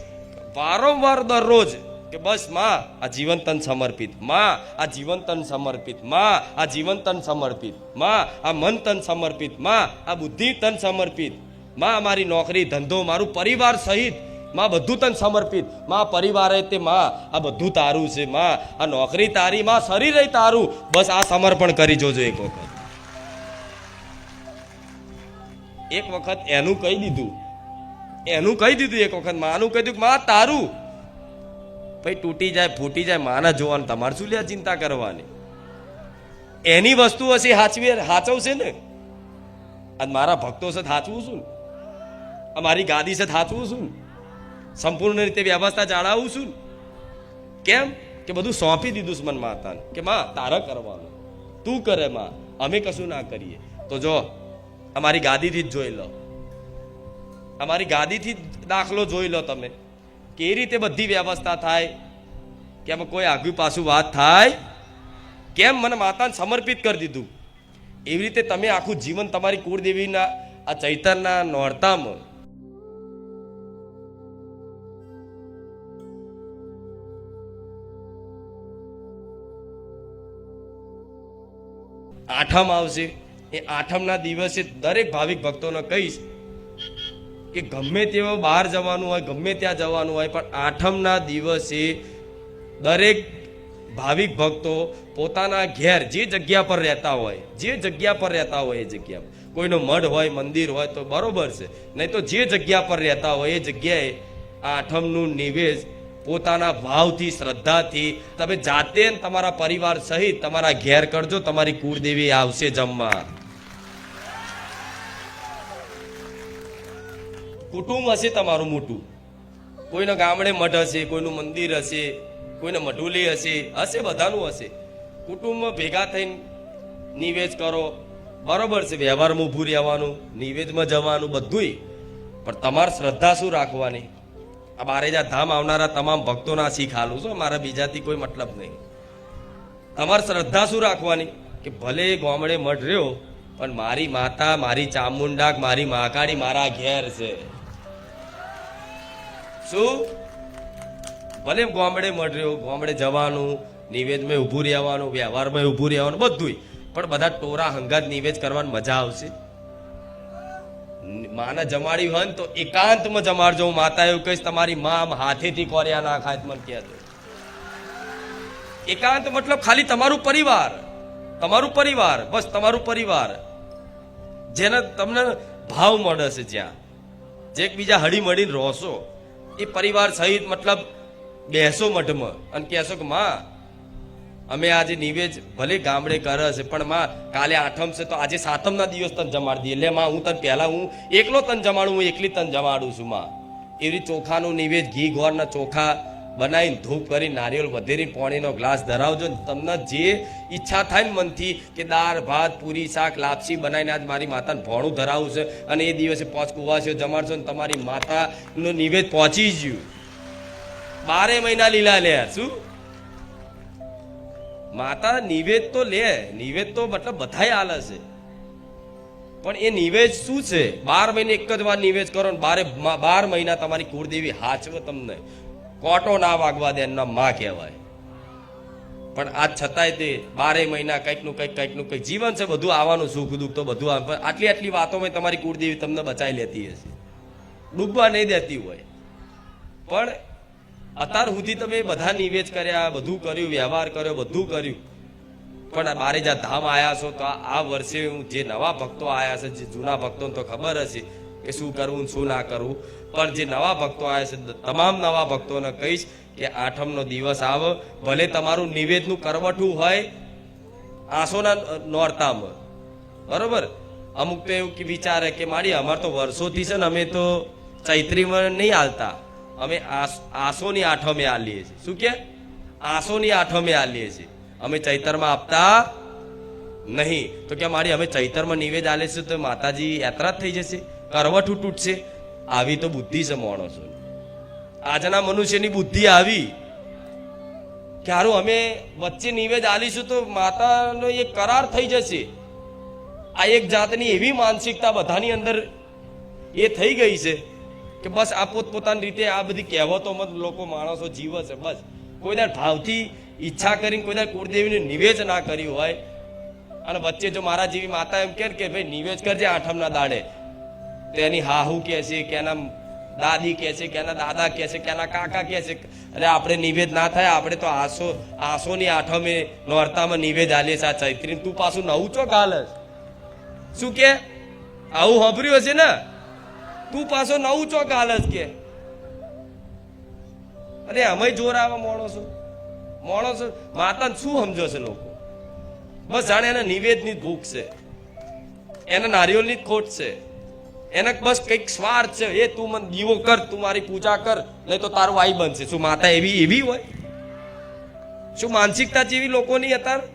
A: વારંવાર દરરોજ કે બસ માં આ જીવન તન સમર્પિત, માં આ જીવન તન સમર્પિત, માં આ જીવન તન સમર્પિત, માં આ મન તન સમર્પિત, માં આ બુદ્ધિ તન સમર્પિત, માં મારી નોકરી ધંધો મારું પરિવાર સહિત માં બધું તન સમર્પિત, માં પરિવારે તે માં આ બધું તારું છે, માં આ નોકરી તારી, માં શરીર તારું, બસ આ સમર્પણ કરી જોજો. એક વખત એનું કહી દીધું એક વખત માનું કહી દીધું માં તારું, ભાઈ તૂટી જાય ફૂટી જાય માના જોવાનું, તમારે શું લે ચિંતા કરવાની? એની વસ્તુ હશે હાચવશે ને. આજ મારા ભક્તો છે હાચવું છું, અમારી ગાદી છે હાચવું છું, સંપૂર્ણ રીતે વ્યવસ્થા જાળવું છું. કેમ કે બધું સોંપી દીધું છે મન માતાને કે માં તારે કરવાનું, તું કરે માં, અમે કશું ના કરીએ. તો જો અમારી ગાદીથી જ જોઈ લો, અમારી ગાદીથી દાખલો જોઈ લો તમે કેવી રીતે બધી વ્યવસ્થા થાય, કેમ કોઈ આગુ પાછું વાત થાય, કેમ મને માતાને સમર્પિત કરી દીધું. એવી રીતે તમે આખું જીવન તમારી કુળદેવીના આ ચૈતરના નોરતામાં આઠમ આવશે, એ આઠમના દિવસે દરેક ભાવિક ભક્તોને કહીશ કે ગમે તેવો બહાર જવાનું હોય, ગમે ત્યાં જવાનું હોય, પણ આઠમના દિવસે દરેક ભાવિક ભક્તો પોતાના ઘેર જે જગ્યા પર રહેતા હોય એ જગ્યા, કોઈનો મઢ હોય મંદિર હોય તો બરોબર છે, નહીં તો જે જગ્યા પર રહેતા હોય એ જગ્યાએ આઠમનું નિવેદ પોતાના ભાવથી શ્રદ્ધાથી તમે જાતે તમારા પરિવાર સહિત તમારા ઘેર કરજો. તમારી કુળદેવી આવશે જમવા. કુટુંબ હશે તમારું મોટું, કોઈના ગામડે મઠ હશે, કોઈનું મંદિર હશે, કોઈને મઢુલી હશે, બધાનું હશે. કુટુંબમાં ભેગા થઈને નિવેદ કરો, બરોબર છે, વ્યવહારમાં ઊભું રહેવાનું, નિવેદમાં જવાનું બધુંય, પણ તમારે શ્રદ્ધા શું રાખવાની? આ બારેજા ધામ આવનારા તમામ ભક્તોના શીખ હાલું છું, મારા બીજાથી કોઈ મતલબ નહીં. તમારે શ્રદ્ધા શું રાખવાની કે ભલે ગામડે મઠ રહ્યો પણ મારી માતા, મારી ચામુંડા, મારી મહાકાળી મારા ઘેર છે. શું ભલે ગામડે મઠ રહ્યો, ગામડે જવાનું, નિવેદમાં ઊભું રહેવાનું, વ્યવહારમાં ઊભું રહેવાનું બધુંય, પણ બધા ટોરા હંગાત નિવેદ કરવાની મજા આવશે. માને જમાડી હોય ને તો એકાંતમાં જમાડજો. હું માતા એવું કહીશ તમારી માં હાથેથી કોર્યા ના ખાય મને કહેતો. એકાંત મતલબ ખાલી તમારું પરિવાર, બસ તમારું પરિવાર, જેને તમને ભાવ મળે છે, જ્યાં જે એકબીજા હળી મળીને રહશો એ પરિવાર સહિત, મતલબ બેસો મઠમાં અને કહેશો કે માં અમે આજે નિવેદ ભલે ગામડે કરે છે પણ માં કાલે આઠમ છે તો આજે સાતમના દિવસ તને જમાડી દઈએ. એટલે માં હું તને પહેલા હું એકલો તને જમાડું, હું એકલી તને જમાડું છું માં. એવી ચોખાનું નિવેદ ઘી ગોળના ચોખા બનાવીને ધૂપ કરી નારિયેળ વધેરી પાણીનો ગ્લાસ ધરાવજો. તમને જે ઈચ્છા થાય ને મનથી કે દાળ ભાત પૂરી શાક લાપસી બનાવીને આજ મારી માતાને ભોણું ધરાવું છે અને એ દિવસે 5 કુવાસીઓ જમાડશો ને તમારી માતાનું નિવેદ પહોંચી ગયું. 12 મહિના લીલા લે. શું માતા નિવેદ તો લે, નિવેદ તો મતલબ બધાય હાલે છે, પણ એ નિવેદ શું છે? 12 મહિને એક જ વાર નિવેદ કરો ને 12 મહિના તમારી કુળદેવી હાચવે, તમને કોટો ના વાગવા દે, એમના માં કહેવાય. પણ આજ છતાંય તે 12 મહિના કંઈકનું કંઈક જીવન છે, બધું આવવાનું, સુખ દુઃખ તો બધું આવે. આટલી વાતોમાં તમારી કુળદેવી તમને બચાવી લેતી હશે, ડૂબવા નહીં દેતી હોય. પણ અત્યાર સુધી તમે બધા નિવેદ કર્યા, બધું કર્યું, વ્યવહાર કર્યો, બધું કર્યું, પણ બારેજા ધામ આવ્યા છો તો આ વર્ષે જે નવા ભક્તો આવ્યા છે, જે જૂના ભક્તોને તો ખબર હશે કે શું કરવું શું ના કરવું, પણ જે નવા ભક્તો આવ્યા છે તમામ નવા ભક્તોને કહીશ કે આઠમનો દિવસ આવે, ભલે તમારું નિવેદનું કરવટું હોય આસોના નોરતામાં, બરોબર. અમુક તો એવું વિચારે કે મારી અમારે તો વર્ષોથી છે ને અમે તો ચૈત્રીમાં નહીં હાલતા, અમે આસોની આઠમે આલીએ છીએ. શું કે આસોની આઠમે આલીએ છીએ, અમે ચૈતરમાં આપતા નહીં. તો કે મારી અમે ચૈતરમાં નિવેદ આલે છે તો માતાજી યાત્રા થઈ જશે, કરવઠું તૂટશે. આવી તો બુદ્ધિ છે માણસો, આજના મનુષ્યની બુદ્ધિ આવી. કે હારું અમે વચ્ચે નિવેદ આલીશું તો માતાનો એક કરાર થઈ જશે. આ એક જાતની એવી માનસિકતા બધાની અંદર એ થઈ ગઈ છે કે બસ આ પોતપોતાની રીતે આ બધી કહેવતોમાં લોકો માણસો જીવે છે. બસ કોઈ દર ભાવથી ઈચ્છા કરીને કોઈ દર કુળદેવીને નિવેદ ના કર્યું હોય અને વચ્ચે જો મારા જેવી માતા એમ કે ભાઈ નિવેદ કરજે આઠમના દાડે, તો એની હાહુ કે છે કે એના દાદી કે છે કે એના દાદા કે છે કે એના કાકા કે છે અરે આપણે નિવેદ ના થાય, આપણે તો આસોની આઠમે નોરતામાં નિવેદ આલીએ છે આ ચૈત્રી, તું પાછું નવું ચોક હાલસ. શું કે આવું સાંભળ્યું હશે ને, તું પાછો નવું ચોક હાલસ કે. અરે અમે જોર આવે માણસો માતાને શું સમજો છે લોકો? બસ જાણે એના નિવેદની ભૂખ છે, એના નારિયેળની જ ખોટ છે, એને બસ કઈક સ્વાર્થ છે. એ તું મને દીવો કર, તું મારી પૂજા કર, નહીં તો તારું આઈ બનશે. શું માતા એવી હોય? શું માનસિકતા જેવી લોકોની અત્યારે?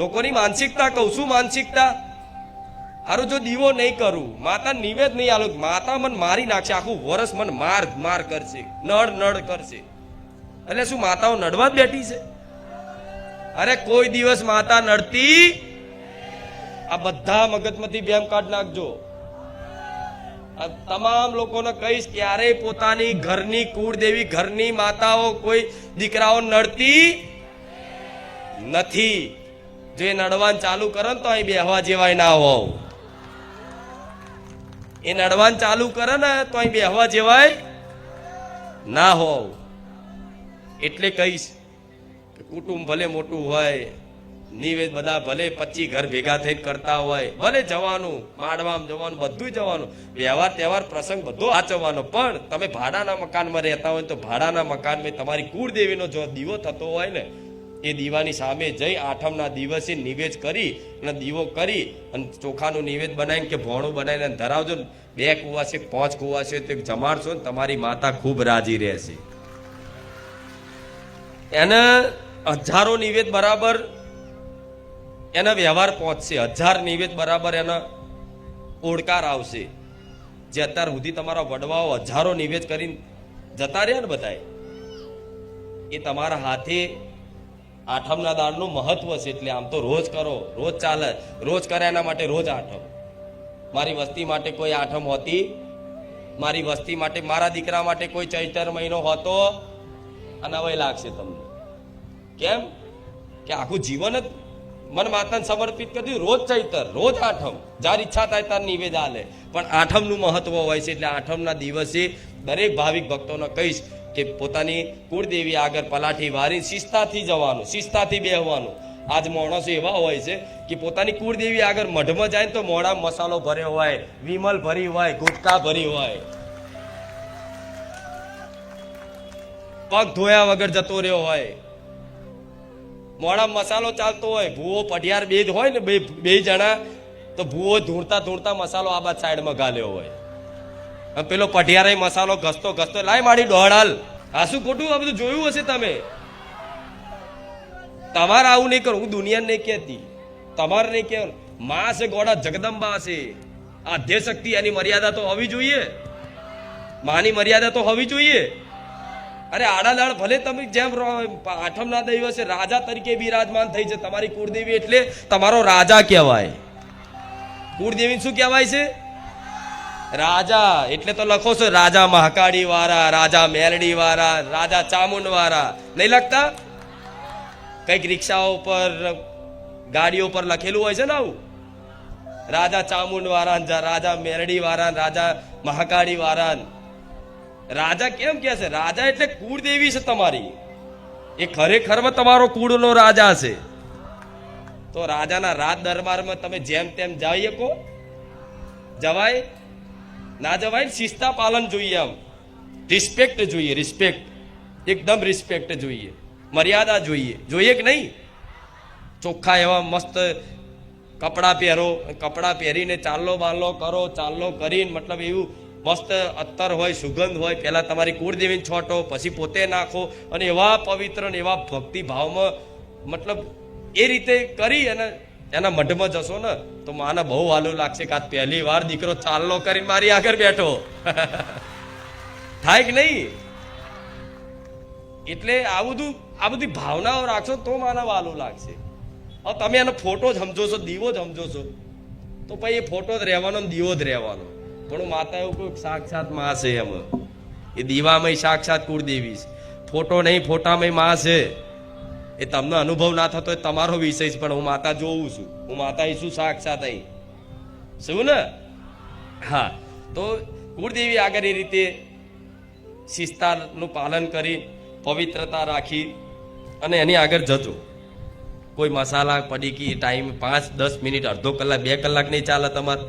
A: લોકોની માનસિકતા કહું, શું માનસિકતા? હારું જો દીવો નહીં કરું, માતા નિવેદ નહીં આલું, માતા મને મારી નાખશે, આખું વર્ષ મને માર કરશે, નડ કરશે. એટલે શું માતાઓ નડવા જ બેઠી છે? અરે કોઈ દિવસ માતા નડતી. આ બધા મગજમાંથી બેમ કાઢ નાખજો. તમામ લોકોને કહીશ, ક્યારેય પોતાની ઘરની કુળદેવી, ઘરની માતાઓ, કોઈ દીકરાઓ નડતી નથી. જો એ નડવાન ચાલુ કરે તો અહીં બેહવા જેવાય ના હોવ. એ નડવાન ચાલુ કરે ને તો અહીં બેહવા જેવાય ના હોવ. એટલે કહીશ કે કુટુંબ ભલે મોટું હોય, નિવેદ બધા ભલે 25 ઘર ભેગા થઈને કરતા હોય, ભલે જવાનું, માંડવામાં જવાનું, બધું જવાનું, વ્યવહાર તહેવાર પ્રસંગ બધો આચવવાનો, પણ તમે ભાડાના મકાનમાં રહેતા હોય તો ભાડાના મકાનમાં તમારી કુળદેવીનો જો દીવો થતો હોય ને, એ દીવાની સામે જઈ આઠમના દિવસે નિવેદ કરી અને દીવો કરી અને ચોખાનું નિવેદ બનાવીને કે ભોણું બનાવીને ધરાવજો. 2 કુવા છે, 5 કુવા છે, તે જમાડશો ને તમારી માતા ખૂબ રાજી રહેશે. એને 1000 નિવેદ બરાબર એના વ્યવહાર પહોંચશે, 1000 નિવેદ બરાબર એના ઓળકાર આવશે. જે અત્યાર સુધી તમારા વડવાઓ 1000 નિવેદ કરીને જતા રહ્યા ને બધા, એ તમારા હાથે આઠમના દાડનું મહત્વ છે. એટલે આમ તો રોજ કરો, રોજ ચાલે, રોજ કરે એના માટે રોજ આઠમ. મારી વસ્તી માટે કોઈ આઠમ હોતી, મારી વસ્તી માટે, મારા દીકરા માટે કોઈ ચૈતર મહિનો હોતો અને હવે લાગશે તમને. કેમ કે આખું જીવન જ મન માતાને સમર્પિત કરી દીધું. રોજ ચૈતર, રોજ આઠમ, જાર ઈચ્છા થાય તાર નિવેદ આલે. પણ આઠમનું મહત્વ હોય છે. એટલે આઠમના દિવસે દરેક ભાવિક ભક્તોને કહીશ કે પોતાની કુળદેવી આગળ પલાઠી વારી શિસ્તાથી જવાનું, શિસ્તાથી બેહવાનું. આજ માણસો એવા હોય છે કે પોતાની કુળદેવી આગળ મઢમાં જાય ને તો મોડા મસાલો ભર્યો હોય, વિમલ ભરી હોય, ગુટકા ભરી હોય, પગ ધોયા વગર જતો રહ્યો હોય, મોડા મસાલો ચાલતો હોય, ભૂવો પઢિયાર બે હોય ને, બે જણા, તો ભૂવો ધૂળતા મસાલો આ બાદ સાઈડમાં ગાલ્યો હોય. પેલો પઢિયારે મસાલો ઘસતો લાય મારી દોડાલ. આ શું ખોટું? આ બધું જોયું હશે તમે. તમારે આવું નહીં કરું, હું દુનિયા નહીં કહેતી, તમારે નહીં કહેવાનું. માં છે ગોડા, જગદંબા છે, આધ્ય શક્તિ, એની મર્યાદા તો હોવી જોઈએ. માની મર્યાદા તો હોવી જોઈએ. અરે આડાદાડ ભલે તમે જેમ આઠમના દિવસે રાજા તરીકે બિરાજમાન થઈ છે, તમારી કુળદેવી એટલે તમારો રાજા કહેવાય. કુળદેવી શું કહેવાય છે? રાજા. એટલે તો લખો છો રાજા મહાકાળી વાળા, રાજા મેલડી વાળા, રાજા ચામુંડ વાળા. નહીં લખતા? કઈક રિક્ષાઓ પર, ગાડીઓ પર લખેલું હોય છે ને આવું, રાજા ચામુંડ વાળા, રાજા મેલડી વાળા, રાજા મહાકાળી વાળા. રાજા કેમ કે છે? રાજા એટલે કુળદેવી છે તમારી. એ ખરેખરમાં તમારો કુળનો રાજા છે. તો રાજાના રાજ દરબારમાં તમે જેમ તેમ જઈ શકો? જવાય ના જવાય. શિસ્તા પાલન જોઈએ, આમ રિસ્પેક્ટ જોઈએ, રિસ્પેક્ટ, એકદમ રિસ્પેક્ટ જોઈએ, મર્યાદા જોઈએ. જોઈએ કે નહીં? ચોખ્ખા એવા મસ્ત કપડાં પહેરો, કપડાં પહેરીને ચાલો બાલો કરો, ચાલો કરીને મતલબ એવું મસ્ત અત્તર હોય, સુગંધ હોય, પહેલા તમારી કુળદેવીને છોટો, પછી પોતે નાખો, અને એવા પવિત્ર ને એવા ભક્તિ ભાવમાં મતલબ એ રીતે કરી અને એના મઢમાં જશો ને તો માને બહુ વાલું લાગશે કે આ પહેલી વાર દીકરો ચાલનો કરીને મારી આગળ બેઠો. થાય કે નહીં? એટલે આ બધું આ બધી ભાવનાઓ રાખશો તો માનવ વાલું લાગશે. હવે તમે એનો ફોટો જ સમજો છો, દીવો જ સમજો છો, તો પછી એ ફોટો જ રહેવાનો ને દીવો જ રહેવાનો. પણ માતા એવું કોઈ સાક્ષાત માં છે, એમ એ દીવામાં સાક્ષાત કુળદેવી છે. ફોટો નહીં, ફોટામાં માં છે. એ તમને અનુભવ ના થતો એ તમારો વિષય છે, પણ હું માતા જોઉં છું. હું માતા ઈશું સાક્ષાત અહીં શું ને. હા, તો કુળદેવી આગળ એ રીતે શિસ્તાનું પાલન કરી, પવિત્રતા રાખી અને એની આગળ જજો. કોઈ મસાલા પડીકી ટાઈમ 5-10 મિનિટ, અડધો કલાક, 2 કલાક નહીં ચાલે તમારે.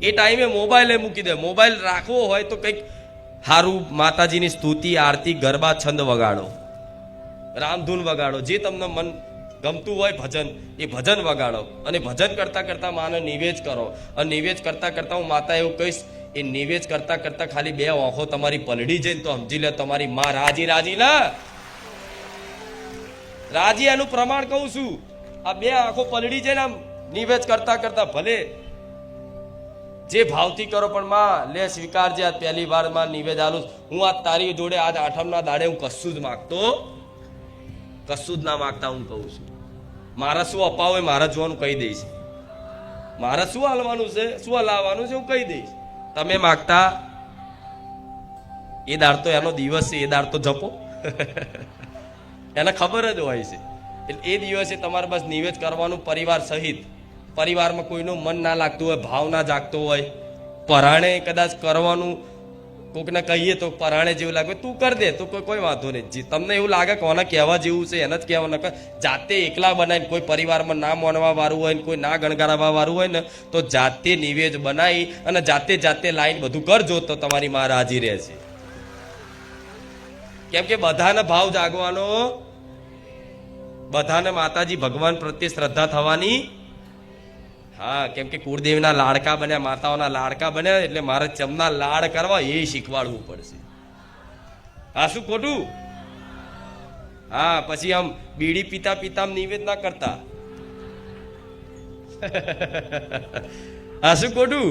A: એ ટાઈમે મોબાઈલ મૂકી દે. મોબાઈલ રાખવો હોય તો કંઈક સારું માતાજીની સ્તુતિ, આરતી, ગરબા, છંદ વગાડો, રામધૂન વગાડો, જે તમને મન ગમતું હોય ભજન, એ ભજન વગાડો. અને ભજન કરતા કરતા માને નિવેદ કરો. અને નિવેદ કરતા કરતા હું માતા એવું કહીશ, એ નિવેદ કરતા કરતા ખાલી 2 આંખો તમારી પલળી જાય તો સમજી લે તમારી માં રાજી રાજી ના રાજી. એનું પ્રમાણ કહું છું. આ 2 આંખો પલળી જાય ને આમ નિવેદ કરતા કરતા, ભલે જે ભાવથી કરો, પણ માં લે સ્વીકારજે, આજ પહેલી વાર માં નિવેદ આલું. હું આજ તારી જોડે આજ આઠમના દાડે હું કશું જ માગતો, કશું જ ના માગતા. હું કહું છું મારા શું અપાવ હોય મારા જોવાનું કહી દઈશ. મારે શું હાલવાનું છે, શું હલાવવાનું છે, હું કહી દઈશ. તમે માગતા એ દાડ તો એનો દિવસ છે, એ દાડ તો જપો. એને ખબર જ હોય છે. એટલે એ દિવસે તમારે બસ નિવેદ કરવાનું પરિવાર સહિત. પરિવારમાં કોઈનું મન ના લાગતું હોય, ભાવ ના જાગતો હોય, પરાણે કદાચ કરવાનું કોકને કહીએ તો પરાણે જેવું લાગે તું કર દે તો કોઈ વાંધો નહીં. તમને એવું લાગે કે કોને કહેવા જેવું છે એને જ કહેવાનું. જાતે એકલા બનાવીને, કોઈ પરિવારમાં ના માનવા વાળું હોય ને કોઈ ના ગણગારવા વાળું હોય ને, તો જાતે નિવેદ બનાવી અને જાતે લાઈન બધું કરજો તો તમારી માં રાજી રહેશે. કેમ કે બધાને ભાવ જાગવાનો, બધાને માતાજી ભગવાન પ્રત્યે શ્રદ્ધા થવાની. હા, કેમ કે કુળદેવીના લાડકા બન્યા, માતાઓના લાડકા બન્યા, એટલે મારે ચમના લાડ કરવા એ શીખવાડવું પડશે. હા, શું ખોટું? હા, પછી આમ બીડી પીતા પીતા નિવેદ ના કરતા. હા, શું ખોટું?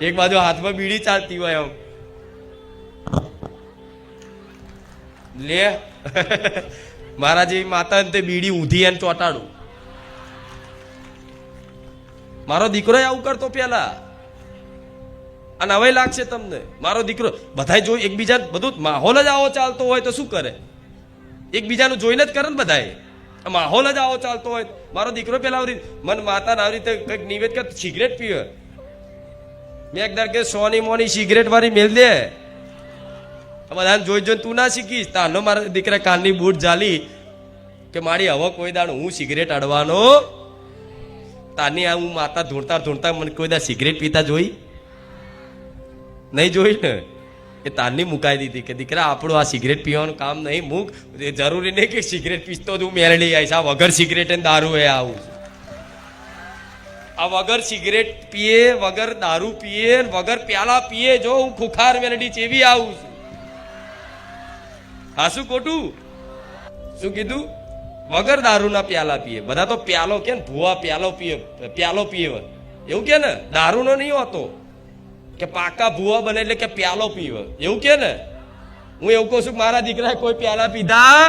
A: એક બાજુ હાથમાં બીડી ચાલતી હોય આમ લે મારા જેવી માતા ને તે બીડી ઊંધી એને ચોટાડું. મારો દીકરો આવું કરતો પેલા, અને હવે લાગશે તમને મારો દીકરો. બધા જોઈ એકબીજા, બધું માહોલ જ આવો ચાલતો હોય તો શું કરે? એકબીજાનું જોઈને જ કરે ને બધાએ. માહોલ જ આવો ચાલતો હોય. મારો દીકરો પેલા મન માતાને આવી રીતે કંઈક નિવેદ કર, સિગરેટ પીવે. મેં એકદર કે 100 ની મોની સિગરેટ વાળી મેલ દે. બધાને જોઈ જોઈને તું ના શીખીશ. તાનો મારા દીકરા કાનની બૂટ જાલી કે મારી હવે કોઈ દાડ હું સિગરેટ અડવાનો. તાની આ હું માતા ધૂણતા ધૂણતા મને કોઈ દા સિગરેટ પીતા જોઈ નહીં? જોઈ ને એ તારની મુકાઈ દીધી કે દીકરા આપણું આ સિગરેટ પીવાનું કામ નહીં, મૂક. જરૂરી નહીં કે સિગરેટ પીસતો જ હું મેળડી આવીશ. આ વગર સિગરેટ ને દારૂ એ આવું. આ વગર સિગરેટ પીએ, વગર દારૂ પીએ, વગર પ્યાલા પીએ જો હું ખુખાર મેળડી ચેવી આવું છું. હા, શું ખોટું? શું કીધું? વગર દારૂના પ્યાલા પીએ. બધા તો પ્યાલો કે ને ભૂવા પ્યાલો પીએ, પ્યાલો પીએ એવું કે ને. દારૂનો નહીં હોતો કે પાકા ભૂવા બને એટલે કે પ્યાલો પીવે એવું કે ને. હું એવું કહું છું મારા દીકરાએ કોઈ પ્યાલા પીધા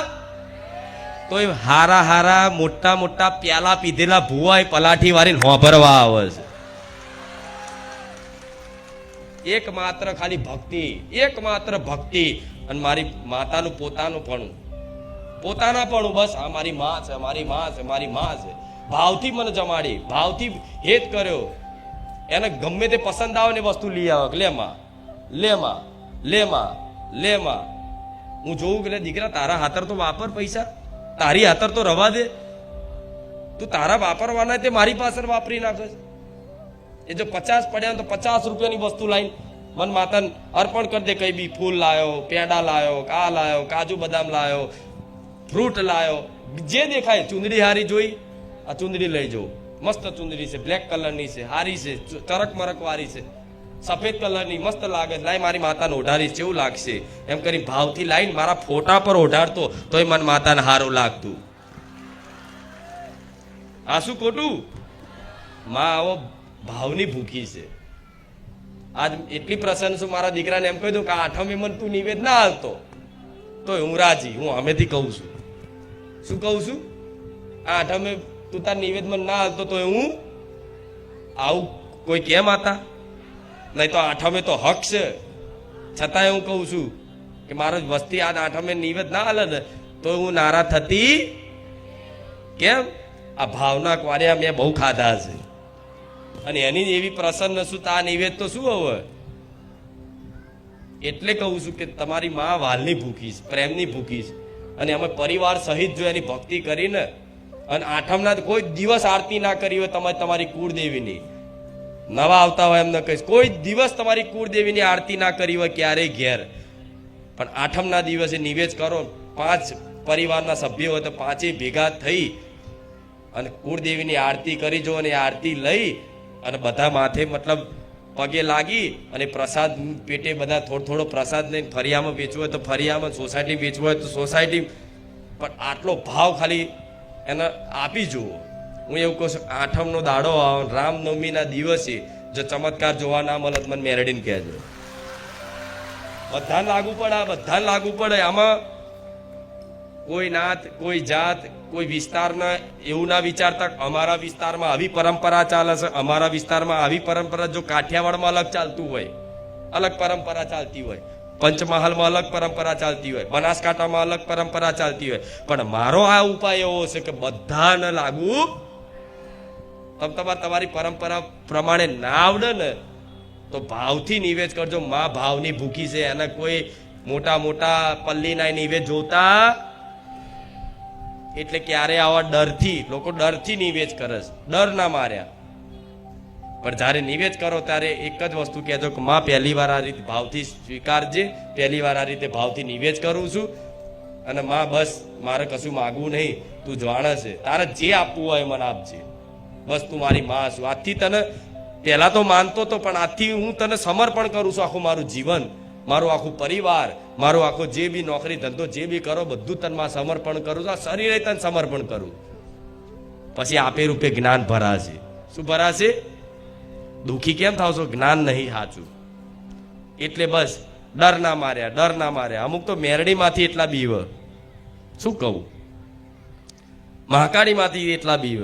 A: તો એ હારા હારા મોટા મોટા પ્યાલા પીધેલા ભૂવા એ પલાઠી વાળીને હોભરવા આવે છે. એકમાત્ર ખાલી ભક્તિ, એકમાત્ર ભક્તિ. અને મારી માતાનું પોતાનું પણ, પોતાના પણ બસ આ મારી માં છે, મારી માં છે, મારી માં છે. ભાવથી મને જમાડી, ભાવથી હેત કર્યો. એને ગમે તે પસંદ આવે ને વસ્તુ લઈ આવે. લે માં, લે માં, લે માં, લે માં. હું જોઉં કે દીકરા તારા હાથર તો વાપર પૈસા, તારી હાથર તો રવા દે. તું તારા વાપરવાના તે મારી પાસે વાપરી નાખે. એ જો 50 પડ્યા તો 50 રૂપિયાની વસ્તુ લાવીને મન માતાને અર્પણ કરી દે. કઈ બી ફૂલ લાયો, પેડા લાયો, આ લાયો, કાજુ બદામ લાયો, ફ્રૂટ લાયો, જે દેખાય. ચુંદડી હારી જોઈ, આ ચુંદડી લઈ જાઉં. મસ્ત ચુંદડી છે, બ્લેક કલરની છે, હારી છે, ચરક મરક વાળી છે, સફેદ કલરની મસ્ત લાગે. લાઈ મારી માતાને ઓઢાડીશ, કેવું લાગશે? એમ કરી ભાવથી લાઈને મારા ફોટા પર ઓઢાડતો તોય મન માતાને સારું લાગતું. આ શું ખોટું? માં આવો ભાવની ભૂખી છે. આજ એટલી પ્રસન્ન છું મારા દીકરાને એમ કહી દઉં કે 8મી મને તું નિવેદ ના હાલતો તો હું રાજી. હું અમેથી કહું છું શું કહું છું? આ આઠમે તું તાર નિવેદમાં ના હાલતો તો હું આવું કોઈ કેમ આતા? નહીં તો આઠમે તો હક છે, છતાંય હું કહું છું કે મારો વસ્તી આ આઠમે નિવેદ ના હાલે ને તો હું નારાજ થતી કેમ? આ ભાવના ક્વાર્યા મેં બહુ ખાધા છે અને એની એવી પ્રસન્ન શું તા નિવેદ તો શું હવે? એટલે કહું છું કે તમારી માં વાલની ભૂખી છે, પ્રેમની ભૂખી છે અને અમે પરિવાર સહિત જો એની ભક્તિ કરીને અને આઠમના કોઈ દિવસ આરતી ના કરી હોય તમે તમારી કુળદેવીની, નવા આવતા હોય એમને કહીશ કોઈ દિવસ તમારી કુળદેવીની આરતી ના કરી હોય ક્યારેય ઘેર, પણ આઠમના દિવસે નિવેદ કરો. 5 પરિવારના સભ્યો હોય તો 5 ભેગા થઈ અને કુળદેવીની આરતી કરી જો અને આરતી લઈ અને બધા માથે મતલબ પગે લાગી અને પ્રસાદ પેટે બધા થોડો પ્રસાદ લઈને ફરિયામાં વેચવો હોય તો ફરિયામાં, સોસાયટી વેચવો હોય તો સોસાયટી, પણ આટલો ભાવ ખાલી એને આપી જુઓ. હું એવું કહું છું આઠમનો દાડો રામનવમીના દિવસે જો ચમત્કાર જોવા ના મળે મને મેરડીને કહેજો. બધાને લાગુ પડે, આ બધાને લાગુ પડે. આમાં કોઈ નાત, કોઈ જાત, કોઈ વિસ્તારના એવું ના વિચારતા અમારા વિસ્તારમાં આવી પરંપરા ચાલે છે, અમારા વિસ્તારમાં આવી પરંપરા. જો કાઠિયાવાડમાં અલગ ચાલતું હોય, અલગ પરંપરા ચાલતી હોય, પંચમહાલમાં અલગ પરંપરા ચાલતી હોય, બનાસકાંઠામાં અલગ પરંપરા ચાલતી હોય, પણ મારો આ ઉપાય એવો છે કે બધાને લાગુ. તમારી પરંપરા પ્રમાણે ના આવડે ને તો ભાવથી નિવેદ કરજો. માં ભાવની ભૂખી છે, એને કોઈ મોટા મોટા પલ્લીના નિવેદ જોતા એટલે ક્યારે આવા ડરથી લોકો ડરથી નિવેદ કરે છે, ડર ના માર્યા. પણ જ્યારે નિવેદ કરો ત્યારે એક જ વસ્તુ કહેજો કે માં પહેલી વાર આ રીતે ભાવથી સ્વીકારજે, પહેલી વાર આ રીતે ભાવથી નિવેદ કરું છું અને માં બસ મારે કશું માગવું નહીં, તું જાણે છે, તારે જે આપવું હોય મને આપજે, બસ તું મારી માં છું. આજથી તને પહેલા તો માનતો તો પણ આજથી હું તને સમર્પણ કરું છું, આખું મારું જીવન, મારું આખું પરિવાર, મારું આખું જે બી નોકરી ધંધો જે બી કરો બધું તને માં સમર્પણ કરું છું, આ શરીરે તને સમર્પણ કરું. પછી આપે રૂપે જ્ઞાન ભરાશે. શું ભરાશે? દુઃખી કેમ થાવ છો? જ્ઞાન નહીં સાચું. એટલે બસ ડર ના માર્યા, ડર ના માર્યા. અમુક તો મેરડીમાંથી એટલા બીવ, શું કહું, મહાકાળીમાંથી એટલા બીવ.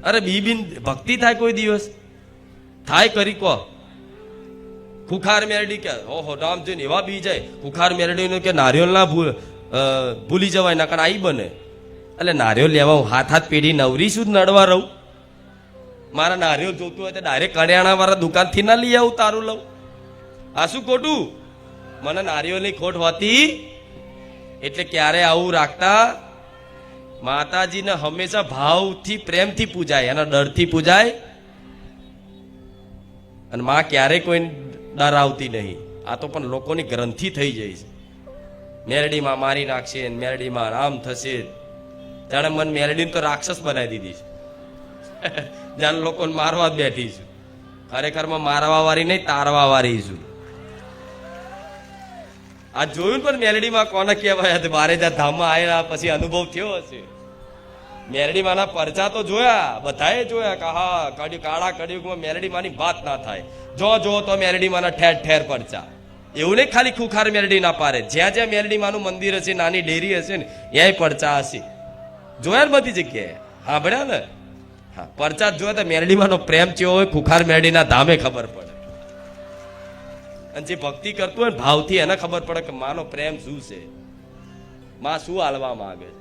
A: અરે બીબીન ભક્તિ થાય કોઈ દિવસ? થાય કરી કહો. ખુખાર મેરડી કે ઓહો રામજી એવા બી જાય. ખુખાર મેરડી કે નારિયેળ ના ભૂલી જવાય ના કારણ આઈ બને. એટલે નારિયેળ લેવા હું હાથ પેઢી નવરી શું નડવા રહું? મારા નારિયેળ જોતું હોય તો ડાયરેક્ટ કરિયાણા વાળા દુકાનથી ના લઈ આવું, તારું લઉં. આ શું ખોટું? મને નારિયેળની ખોટ હોતી એટલે ક્યારે આવું રાખતા. માતાજીને હંમેશા ભાવથી પ્રેમથી પૂજાય, એના ડરથી પૂજાય. અને માં ક્યારેય કોઈ ડર આવતી નહીં. આ તો પણ લોકોની ગ્રંથિ થઈ જાય છે. મેરડીમાં મારી નાખશે, મેરડીમાં આમ થશે. જાણે મને મેરડીને તો રાક્ષસ બનાવી દીધી છે. જાણે લોકોને મારવા જ બેઠી છું. ખરેખરમાં મારવા વાળી નહીં, તારવા વાળી છું. આ જોયું પણ મેરડીમાં કોને કહેવાય? મારે જ્યાં ધામમાં આવેલા પછી અનુભવ થયો હશે. મેરડીમાંના પરચા તો જોયા, બધાએ જોયા કે હા કાળા કળિયુગમાં મેરડીમાંની વાત ના થાય. જો તો મેરડીમાંના ઠેર ઠેર પરચા. એવું નહીં ખાલી ખુખાર મેરડી ના પારે, જ્યાં જ્યાં મેરડીમાંનું મંદિર હશે, નાની ડેરી હશે ને ત્યાં પરચા હશે. જોયા ને બધી જગ્યાએ, હા ભણ્યા ને? હા, પરચા જોયા તો મેરડીમાંનો પ્રેમ કેવો હોય ખુખાર મેરડીના ધામે ખબર પડે. અને જે ભક્તિ કરતું હોય ભાવથી એને ખબર પડે કે માનો પ્રેમ શું છે, માં શું હાલવા માંગે છે.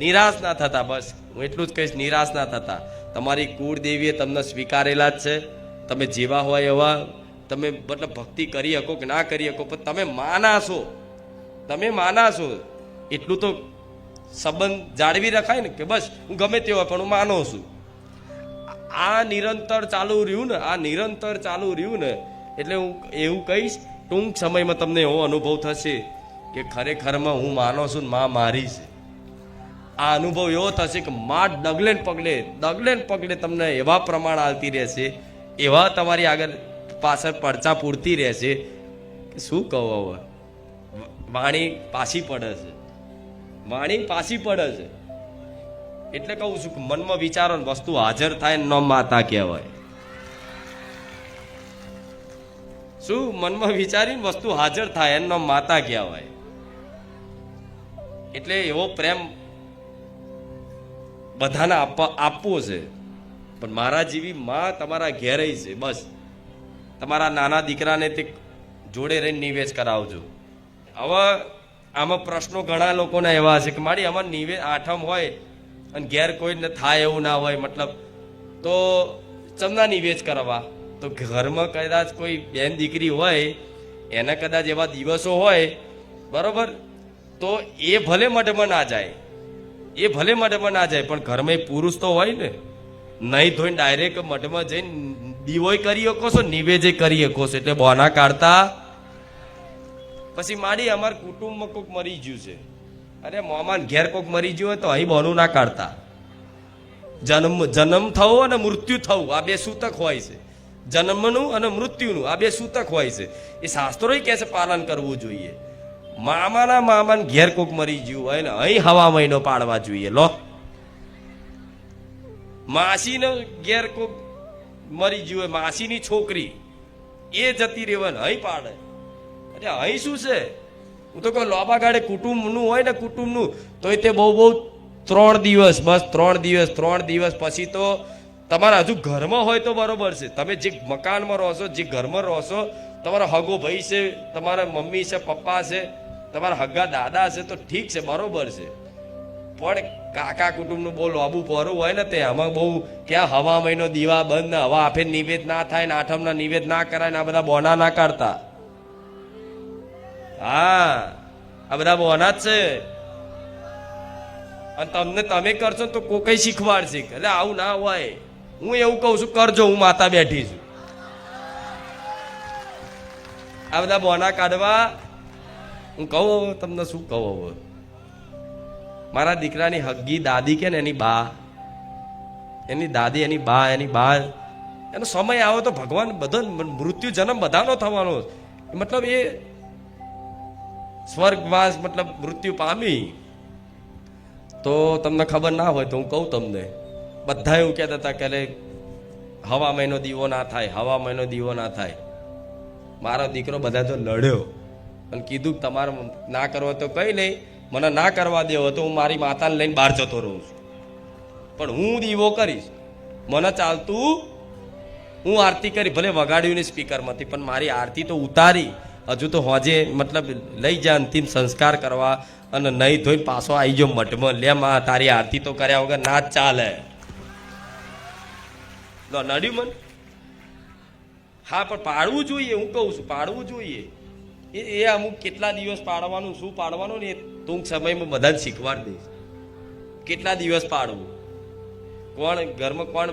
A: નિરાશ ના થતા, બસ હું એટલું જ કહીશ, નિરાશ ના થતા. તમારી કુળદેવીએ તમને સ્વીકારેલા જ છે. તમે જેવા હોય એવા તમે મતલબ ભક્તિ કરી શકો કે ના કરી શકો, પણ તમે માના છો, તમે માના છો એટલું તો સંબંધ જાળવી રખાય ને કે બસ હું ગમે તે હોય પણ હું માનો છું. આ નિરંતર ચાલુ રહ્યું ને, આ નિરંતર ચાલુ રહ્યું ને એટલે હું એવું કહીશ ટૂંક સમયમાં તમને એવો અનુભવ થશે કે ખરેખરમાં હું માનો છું ને માં મારી છે. આ અનુભવ એવો થશે કે માં ડગલે ને પગલે તમને એવા પ્રમાણ આવતી રહેશે, એવા તમારી આગળ પાછળ પડચા પૂરતી રહેશે કે શું કહો. હવે વાણી પાછી પડે છે, વાણી પાછી પડે છે. એટલે કહું છું કે મનમાં વિચારો ને વસ્તુ હાજર થાય ને ન માતા કહેવાય. શું મનમાં વિચારીને વસ્તુ હાજર થાય એનો માતા કહેવાય. એટલે એવો પ્રેમ બધાને આપવો છે, પણ મારા જેવી માં તમારા ઘેરે છે. બસ તમારા નાના દીકરાને તે જોડે રહીને નિવેદ કરાવજો. હવે આમાં પ્રશ્નો ઘણા લોકોના એવા છે કે મારી આમાં નિવેદ આઠમ હોય અને ઘેર કોઈને થાય એવું ના હોય, મતલબ તો ચમના નિવેદ કરવા. તો ઘરમાં કદાચ કોઈ બેન દીકરી હોય, એને કદાચ એવા દિવસો હોય, બરોબર, તો એ ભલે મઢમાં ના જાય, એ ભલે મઢમાં ના જાય, પણ ઘરમાં એક પુરુષ તો હોય ને, નહીં ધોઈને ડાયરેક્ટ મઢમાં જઈને દીવોય કરી શકો છો, નિવેદે કરી શકો છો. એટલે બોના કાઢતા પછી મારી અમારા કુટુંબમાં કોઈક મરી ગયું છે, અરે મોમાન ઘેર કોઈક મરી ગયું હોય તો અહીં બોનું ના કાઢતા. જન્મ થવો અને મૃત્યુ થવું આ બે સૂતક હોય છે. જન્મનું અને મૃત્યુનું આ બે સૂતક હોય છે. એ શાસ્ત્રોય કહે છે પાલન કરવું જોઈએ. મામાને ઘેર કોક મરી ગયું હોય ને અહીં હવા મહિનો પાડવા જોઈએ. લો, માસીને ઘેર કોક મરી ગયું હોય, માસીની છોકરી એ જતી રહેવાને અહીં પાડે. અરે અહીં શું છે? હું તો કહું લોબા ગાડે કુટુંબનું હોય ને, કુટુંબનું તો તે બહુ 3 દિવસ, બસ 3 દિવસ પછી તો તમારા હજુ ઘરમાં હોય તો બરોબર છે. તમે જે મકાનમાં રહો છો, જે ઘરમાં રહો છો, તમારો હગો ભાઈ છે, તમારા મમ્મી છે, પપ્પા છે, તમારા હગા દાદા છે, તો ઠીક છે, બરોબર છે. પણ કાકા કુટુંબનું બહુ લોબું પરું હોય ને, તે આમાં બહુ ક્યાં હવા મહિનો દીવા બંધ ને હવા આફે નિવેદ ના થાય ને આઠમના નિવેદ ના કરાય ને આ બધા બોના ના કાઢતા. હા, આ બધા બોના જ છે. અને તમને તમે કરશો તો કોઈ શીખવાડશે એટલે આવું ના હોય. હું એવું કહું છું, કરજો, હું માતા બેઠી છું. આ બધા બોના કાઢવા હું કહું તમને શું કહું. હવે મારા દીકરાની હગ્ગી દાદી કે ને એની બા, એની દાદી, એની બા એનો સમય આવે તો ભગવાન બધો મૃત્યુ જન્મ બધાનો થવાનો, મતલબ એ સ્વર્ગવાસ મતલબ મૃત્યુ પામી. તો તમને ખબર ના હોય તો હું કહું તમને, બધા એવું કહેતા હતા કે હવા મહિનો દીવો ના થાય, હવા મહિનો દીવો ના થાય. મારો દીકરો બધા તો લડ્યો અને કીધું તમારે ના કરવા તો કઈ નહીં, મને ના કરવા દેવો તો હું મારી માતાને લઈને બહાર જતો રહું છું, પણ હું દીવો કરીશ. મને ચાલતું હું આરતી કરી, ભલે વગાડ્યું નહીં સ્પીકરમાંથી, પણ મારી આરતી તો ઉતારી. હજુ તો હોજે મતલબ લઈ જા અંતિમ સંસ્કાર કરવા અને નહીં ધોઈને પાછો આવી ગયો મઠમાં. લે માં તારી આરતી તો કર્યા વગર ના જ ચાલે. નડ્યું મન? હા, પણ પાડવું જોઈએ. હું કહું છું પાડવું જોઈએ. એ અમુક કેટલા દિવસ પાડવાનું, શું પાડવાનું ને એ ટૂંક સમયમાં બધાને શીખવાડી દઈશ. કેટલા દિવસ પાડવું, કોણ ઘરમાં કોણ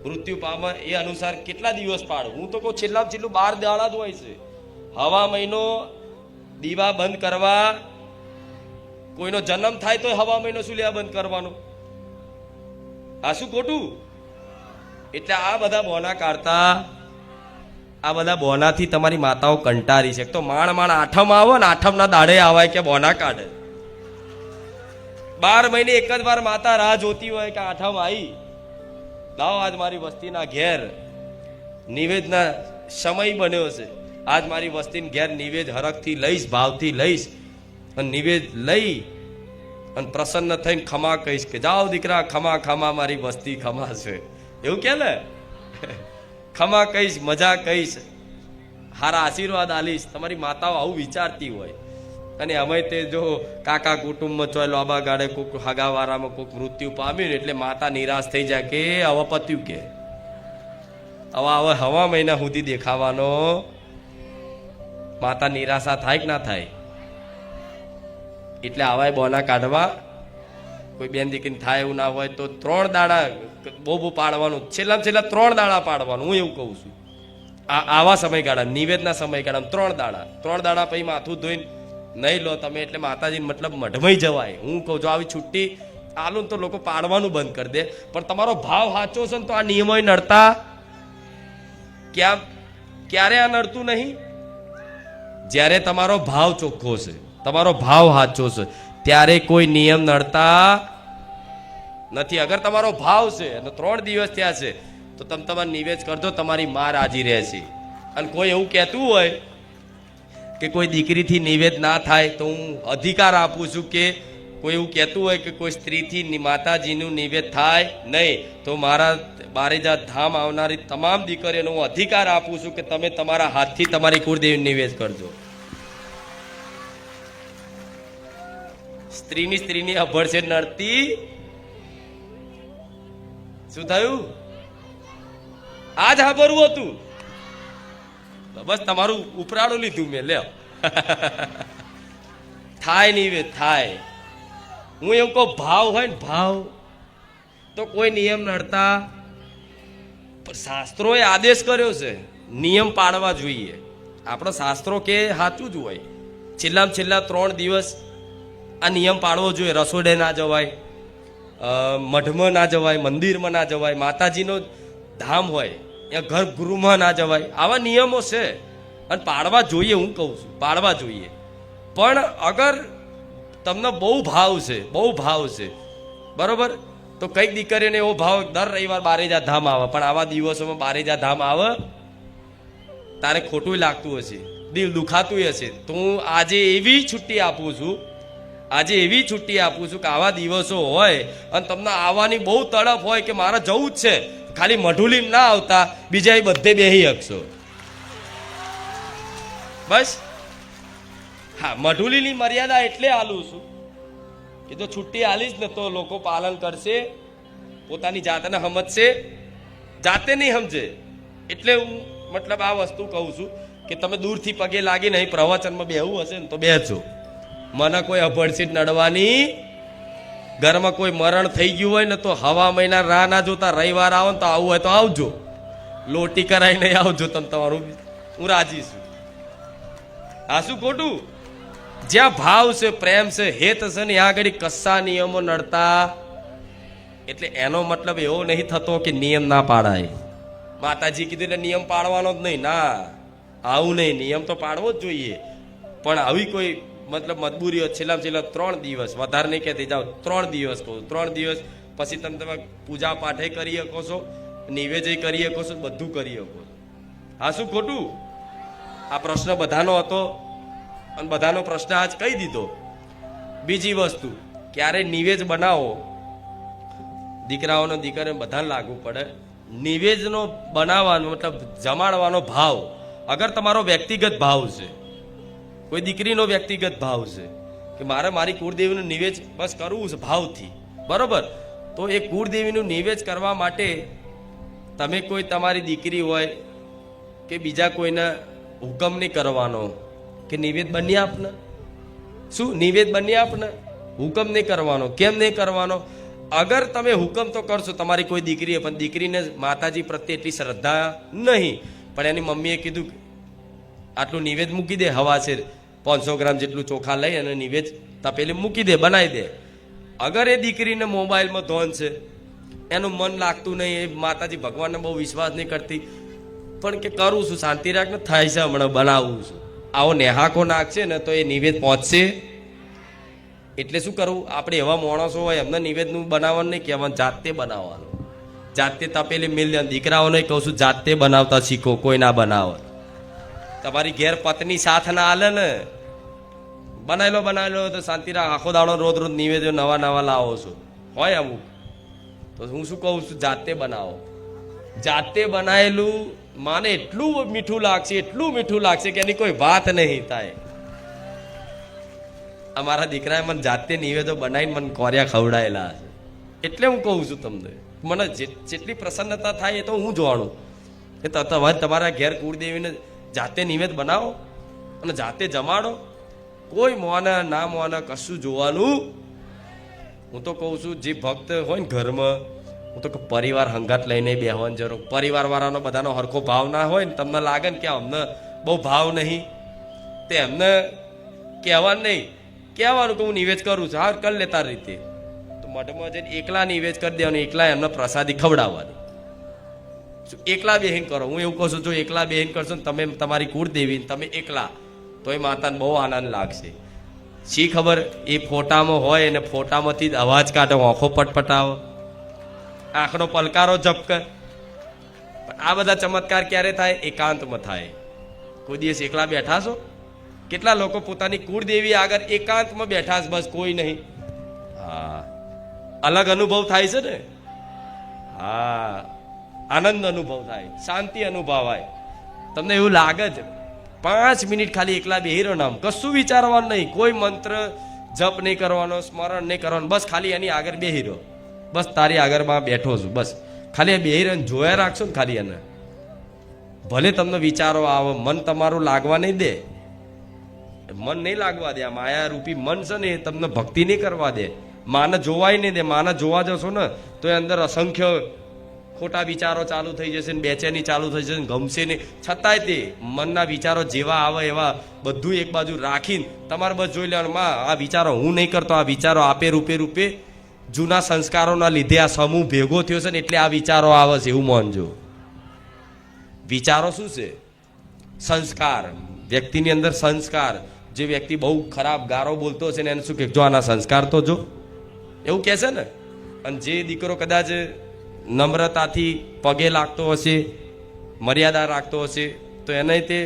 A: મૃત્યુ પામે એ અનુસાર કેટલા દિવસ પાડવું. હું તો કહું છેલ્લું 12 દાડા જ હોય છે. હવા મહિનો દીવા બંધ કરવા, કોઈનો જન્મ થાય તો હવા મહિનો શું લેવા બંધ કરવાનો? આ શું ખોટું? એટલે આ બધા બોના કાઢતા, આ બધા બોનાથી તમારી માતાઓ કંટારી છે. તો માણ આઠમ આવો ને આઠમના દાડે આવાય કે બોના કાઢે. 12 મહિને એક જ વાર માતા રાહ જોતી હોય કે આઠમ આવી, લાવો આજ મારી વસ્તીના ઘેર નિવેદના સમય બન્યો છે, આજ મારી વસ્તીના ઘેર નિવેદ હરખથી લઈશ, ભાવથી લઈશ અને નિવેદ લઈ અને પ્રસન્ન થઈને ખમા કહીશ કે જાઓ દીકરા, ખમા ખમા મારી વસ્તી ખમા છે, એવું કે ને, ખમા કહીશ, મજા કહીશ, હારા આશીર્વાદ આલીશ. તમારી માતાઓ આવું વિચારતી હોય. અને અમે તે જો કાકા કુટુંબમાં ચોય લોબા ગાડે કોઈક હગાવાળામાં કોઈક મૃત્યુ પામ્યું એટલે માતા નિરાશ થઈ જાય કે હવે પત્યું, કે હવે હવા મહિના સુધી દેખાવાનો. માતા નિરાશા થાય કે ના થાય? એટલે આવાય બોના કાઢવા. કોઈ બેન દીકરી થાય એવું ના હોય તો 3 દાડા બહુ પાડવાનું, છેલ્લામાં છેલ્લા 3 દાડા પાડવાનું. હું એવું કહું છું આવા સમયગાળા, નિવેદના સમયગાળા 3 દાડા પછી માથું ધોઈને નહીં લો તમે એટલે માતાજી મતલબ મઢમઈ જવાય. હું કહું છું આવી છુટ્ટી આલું તો લોકો પાડવાનું બંધ કરી દે. પણ તમારો ભાવ સાચો છે ને તો આ નિયમો નડતા ક્યારે આ નડતું નહીં? જ્યારે તમારો ભાવ ચોખ્ખો છે, તમારો ભાવ સાચો છે, ત્યારે કોઈ નિયમ નડતા નથી. અગર તમારો ભાવ છે અને 3 દિવસ થયા છે તો તમે તમારે નિવેદ કરજો, તમારી માં રાજી રહેશે. અને કોઈ એવું કહેતું હોય કે કોઈ દીકરીથી નિવેદ ના થાય તો હું અધિકાર આપું છું કે કોઈ એવું કહેતું હોય કે કોઈ સ્ત્રીથી માતાજીનું નિવેદ થાય નહીં, તો મારા બારેજા ધામ આવનારી તમામ દીકરીઓને હું અધિકાર આપું છું કે તમે તમારા હાથથી તમારી કુળદેવી નિવેદ કરજો. સ્ત્રીની અભળ છે નડતી. શું થયું? આજ હાબરવું હતું, બસ તમારું ઉપરાળું લીધું મેં. લે થાય નિવેદ થાય. હું એવું કહું, ભાવ હોય ને ભાવ, તો કોઈ નિયમ નડતા. શાસ્ત્રોએ આદેશ કર્યો છે નિયમ પાડવા જોઈએ. આપણો શાસ્ત્રો કે સાચું જ હોય. છેલ્લામાં છેલ્લા 3 દિવસ આ નિયમ પાડવો જોઈએ. રસોડે ના જવાય, મઠમાં ના જવાય, મંદિરમાં ના જવાય, માતાજીનો ધામ હોય ત્યાં ગર્ભગૃહમાં ના જવાય. આવા નિયમો છે અને પાડવા જોઈએ. હું કહું છું પાડવા જોઈએ. પણ અગર તમને બહુ ભાવ છે બરોબર, તો કઈક દીકરીને એવો ભાવ દર રવિવાર બારેજા ધામ આવે, પણ આવા દિવસોમાં બારેજા ધામ આવે તારે ખોટું લાગતું હશે, દિલ દુખાતું હશે, તો હું આજે એવી છુટ્ટી આપું છું કે આવા દિવસો હોય અને તમને આવવાની બહુ તડપ હોય કે મારે જવું જ છે, ખાલી મઢુલી ના આવતા, બીજા એ બધે બેહી શકશો. બસ હા, મઢુલીની મર્યાદા એટલે આલું છું કે જો છુટ્ટી આલીશ ને તો લોકો પાલન કરશે, પોતાની જાતને સમજશે. જાતે નહીં સમજે એટલે હું મતલબ આ વસ્તુ કહું છું કે તમે દૂરથી પગે લાગીને અહીં પ્રવચનમાં બેહવું હશે ને તો બેસજો. મને કોઈ અભડસીટ નડવાની, ઘરમાં કોઈ મરણ થઈ ગયું હોય ને તો હવા મહિના રાહ ના જોતા રવિવાર આવો ને તો આવું હોય તો આવજો, લોટી કરાવીને આવજો. તમે તમારું હું રાજી છું. આ શું ખોટું? જ્યાં ભાવ છે, પ્રેમ છે, હેત છે ને ત્યાં આગળ કસ્સા નિયમો નડતા. એટલે એનો મતલબ એવો નહીં થતો કે નિયમ ના પાડાય. માતાજી કીધું એટલે નિયમ પાડવાનો જ નહીં. ના, આવું નહીં, નિયમ તો પાડવો જ જોઈએ. પણ આવી કોઈ મતલબ મજબૂરી છેલ્લામાં છેલ્લા 3 દિવસ, વધારે નહીં કહેતી જાઓ, 3 દિવસ કહું, 3 દિવસ પછી તમે પૂજા પાઠે કરી શકો છો, નિવેદય કરી શકો છો, બધું કરી શકો છો. હા, શું ખોટું? આ પ્રશ્ન બધાનો હતો અને બધાનો પ્રશ્ન આજ કહી દીધો. બીજી વસ્તુ, ક્યારે નિવેદ બનાવો, દીકરાઓનો દીકરીઓને બધાને લાગુ પડે. નિવેદનો બનાવવાનો મતલબ જમાડવાનો ભાવ, અગર તમારો વ્યક્તિગત ભાવ છે, કોઈ દીકરીનો વ્યક્તિગત ભાવ છે કે મારે મારી કુળદેવીનું નિવેદ બસ કરવું છે ભાવથી, બરોબર, તો એ કુળદેવીનું નિવેદ કરવા માટે તમે કોઈ તમારી દીકરી હોય કે બીજા કોઈને હુકમ નહીં કરવાનો કે નિવેદ બની આપને. શું નિવેદ બની આપને? હુકમ નહીં કરવાનો. કેમ નહીં કરવાનો? અગર તમે હુકમ તો કરશો તમારી કોઈ દીકરી, પણ દીકરીને માતાજી પ્રત્યે એટલી શ્રદ્ધા નહીં, પણ એની મમ્મીએ કીધું આટલું નિવેદ મૂકી દે, હવા છે 500 ગ્રામ જેટલું ચોખા લઈ અને નિવેદ તપેલી મૂકી દે, બનાવી દે. અગર એ દીકરીને મોબાઈલમાં ધોન છે, એનું મન લાગતું નહીં, એ માતાજી ભગવાનને બહુ વિશ્વાસ નહીં કરતી, પણ કે કરું છું શાંતિ રાખ ને, થાય છે હમણાં બનાવું છું, આવો નેહાકો નાખશે ને તો એ નિવેદ પહોંચશે. એટલે શું કરવું? આપણે એવા માણસો હોય એમને નિવેદનું બનાવવાનું નહીં કહેવાનું, જાતે બનાવવાનું. જાતે તપેલી મિલ. દીકરાઓને કહું છું જાતે બનાવતા શીખો, કોઈ ના બનાવે. તમારી ઘેર પત્ની સાથ ના હાલે ને, બનાવેલો તો શાંતિ રાખ. આખો દાડો રોજ નિવેદન નવા લાવો છો હોય અમુક, તો હું શું કહું છું જાતે બનાવો. જાતે બનાવેલું માને એટલું મીઠું લાગશે કે એની કોઈ વાત નહીં થાય. અમારા દીકરાએ મને જાતે નિવેદો બનાવીને મને કોરિયા ખવડાયેલા છે. એટલે હું કહું છું તમને, મને જેટલી પ્રસન્નતા થાય એ તો હું જાણું કે તમારા ઘેર કુળદેવીને જાતે નિવેદ બનાવો અને જાતે જમાડો. કોઈ મોને ના મોને કશું જોવાનું. હું તો કહું છું જે ભક્ત હોય ને ઘરમાં, હું તો પરિવાર હંગાત લઈને બેહવાની જરૂર. પરિવાર વાળાનો બધાનો હરખો ભાવ ના હોય ને, તમને લાગે ને કે અમને બહુ ભાવ નહીં, તે એમને કહેવાનું નહીં, કહેવાનું કે હું નિવેદ કરું છું, હા કરી લેતા રીતે. તો મઠમાં જઈને એકલા નિવેદ કરી દેવાનું, એકલા એમને પ્રસાદી ખવડાવવાની. એકલા બેહીન કરો. હું એવું કહું છું જો એકલા બેહીન કરશો ને તમે તમારી કુળદેવી તમે એકલા, તો એ માતાને બહુ આનંદ લાગશે. શી ખબર એ ફોટામાં હોય અને ફોટામાંથી જ અવાજ કાઢો, આંખો પટપટાવો, આંખનો પલકારો ઝપકે. આ બધા ચમત્કાર ક્યારે થાય? એકાંતમાં થાય. કોઈ દિવસ એકલા બેઠા છો? કેટલા લોકો પોતાની કુળદેવી આગળ એકાંતમાં બેઠા છે, બસ કોઈ નહીં, હા, અલગ અનુભવ થાય છે ને. હા, આનંદ અનુભવ થાય, શાંતિ અનુભવાય. તમને એવું લાગે છે 5 મિનિટ ખાલી એકલા બેહી રહો, નામ કશું વિચારવાનું નહીં, કોઈ મંત્ર જપ નહીં કરવાનો, સ્મરણ નહીં કરવાનું, બસ ખાલી એની આગળ બેહી રહો. બસ તારી આગળમાં બેઠો છું, બસ ખાલી બેહી રહ્યો જોયા રાખશો ને ખાલી એને. ભલે તમને વિચારો આવે, મન તમારું લાગવા નહીં દે, મન નહીં લાગવા દે. આ માયા રૂપી મન છે ને એ તમને ભક્તિ નહીં કરવા દે, માને જોવાય નહીં દે. માને જોવા જશો ને તો એ અંદર અસંખ્ય ખોટા વિચારો ચાલુ થઈ જશે ને બેચેની ચાલુ થઈ જશે ને ગમશે નહીં. છતાંય તે મનના વિચારો જેવા આવે એવા બધું એક બાજુ રાખીને તમારે બસ જોઈ લેવાનું, માં આ વિચારો હું નહીં કરતો, આ વિચારો આપે રૂપે જૂના સંસ્કારોના લીધે આ સમૂહ ભેગો થયો છે ને એટલે આ વિચારો આવે છે, એવું માનજો. વિચારો શું છે? સંસ્કાર. વ્યક્તિની અંદર સંસ્કાર. જે વ્યક્તિ બહુ ખરાબ ગારો બોલતો હશે ને એને શું કે, જો આના સંસ્કાર તો જો, એવું કહે છે ને. અને જે દીકરો કદાચ નમ્રતાથી પગે લાગતો હશે, મર્યાદા રાખતો હશે, તો એને તે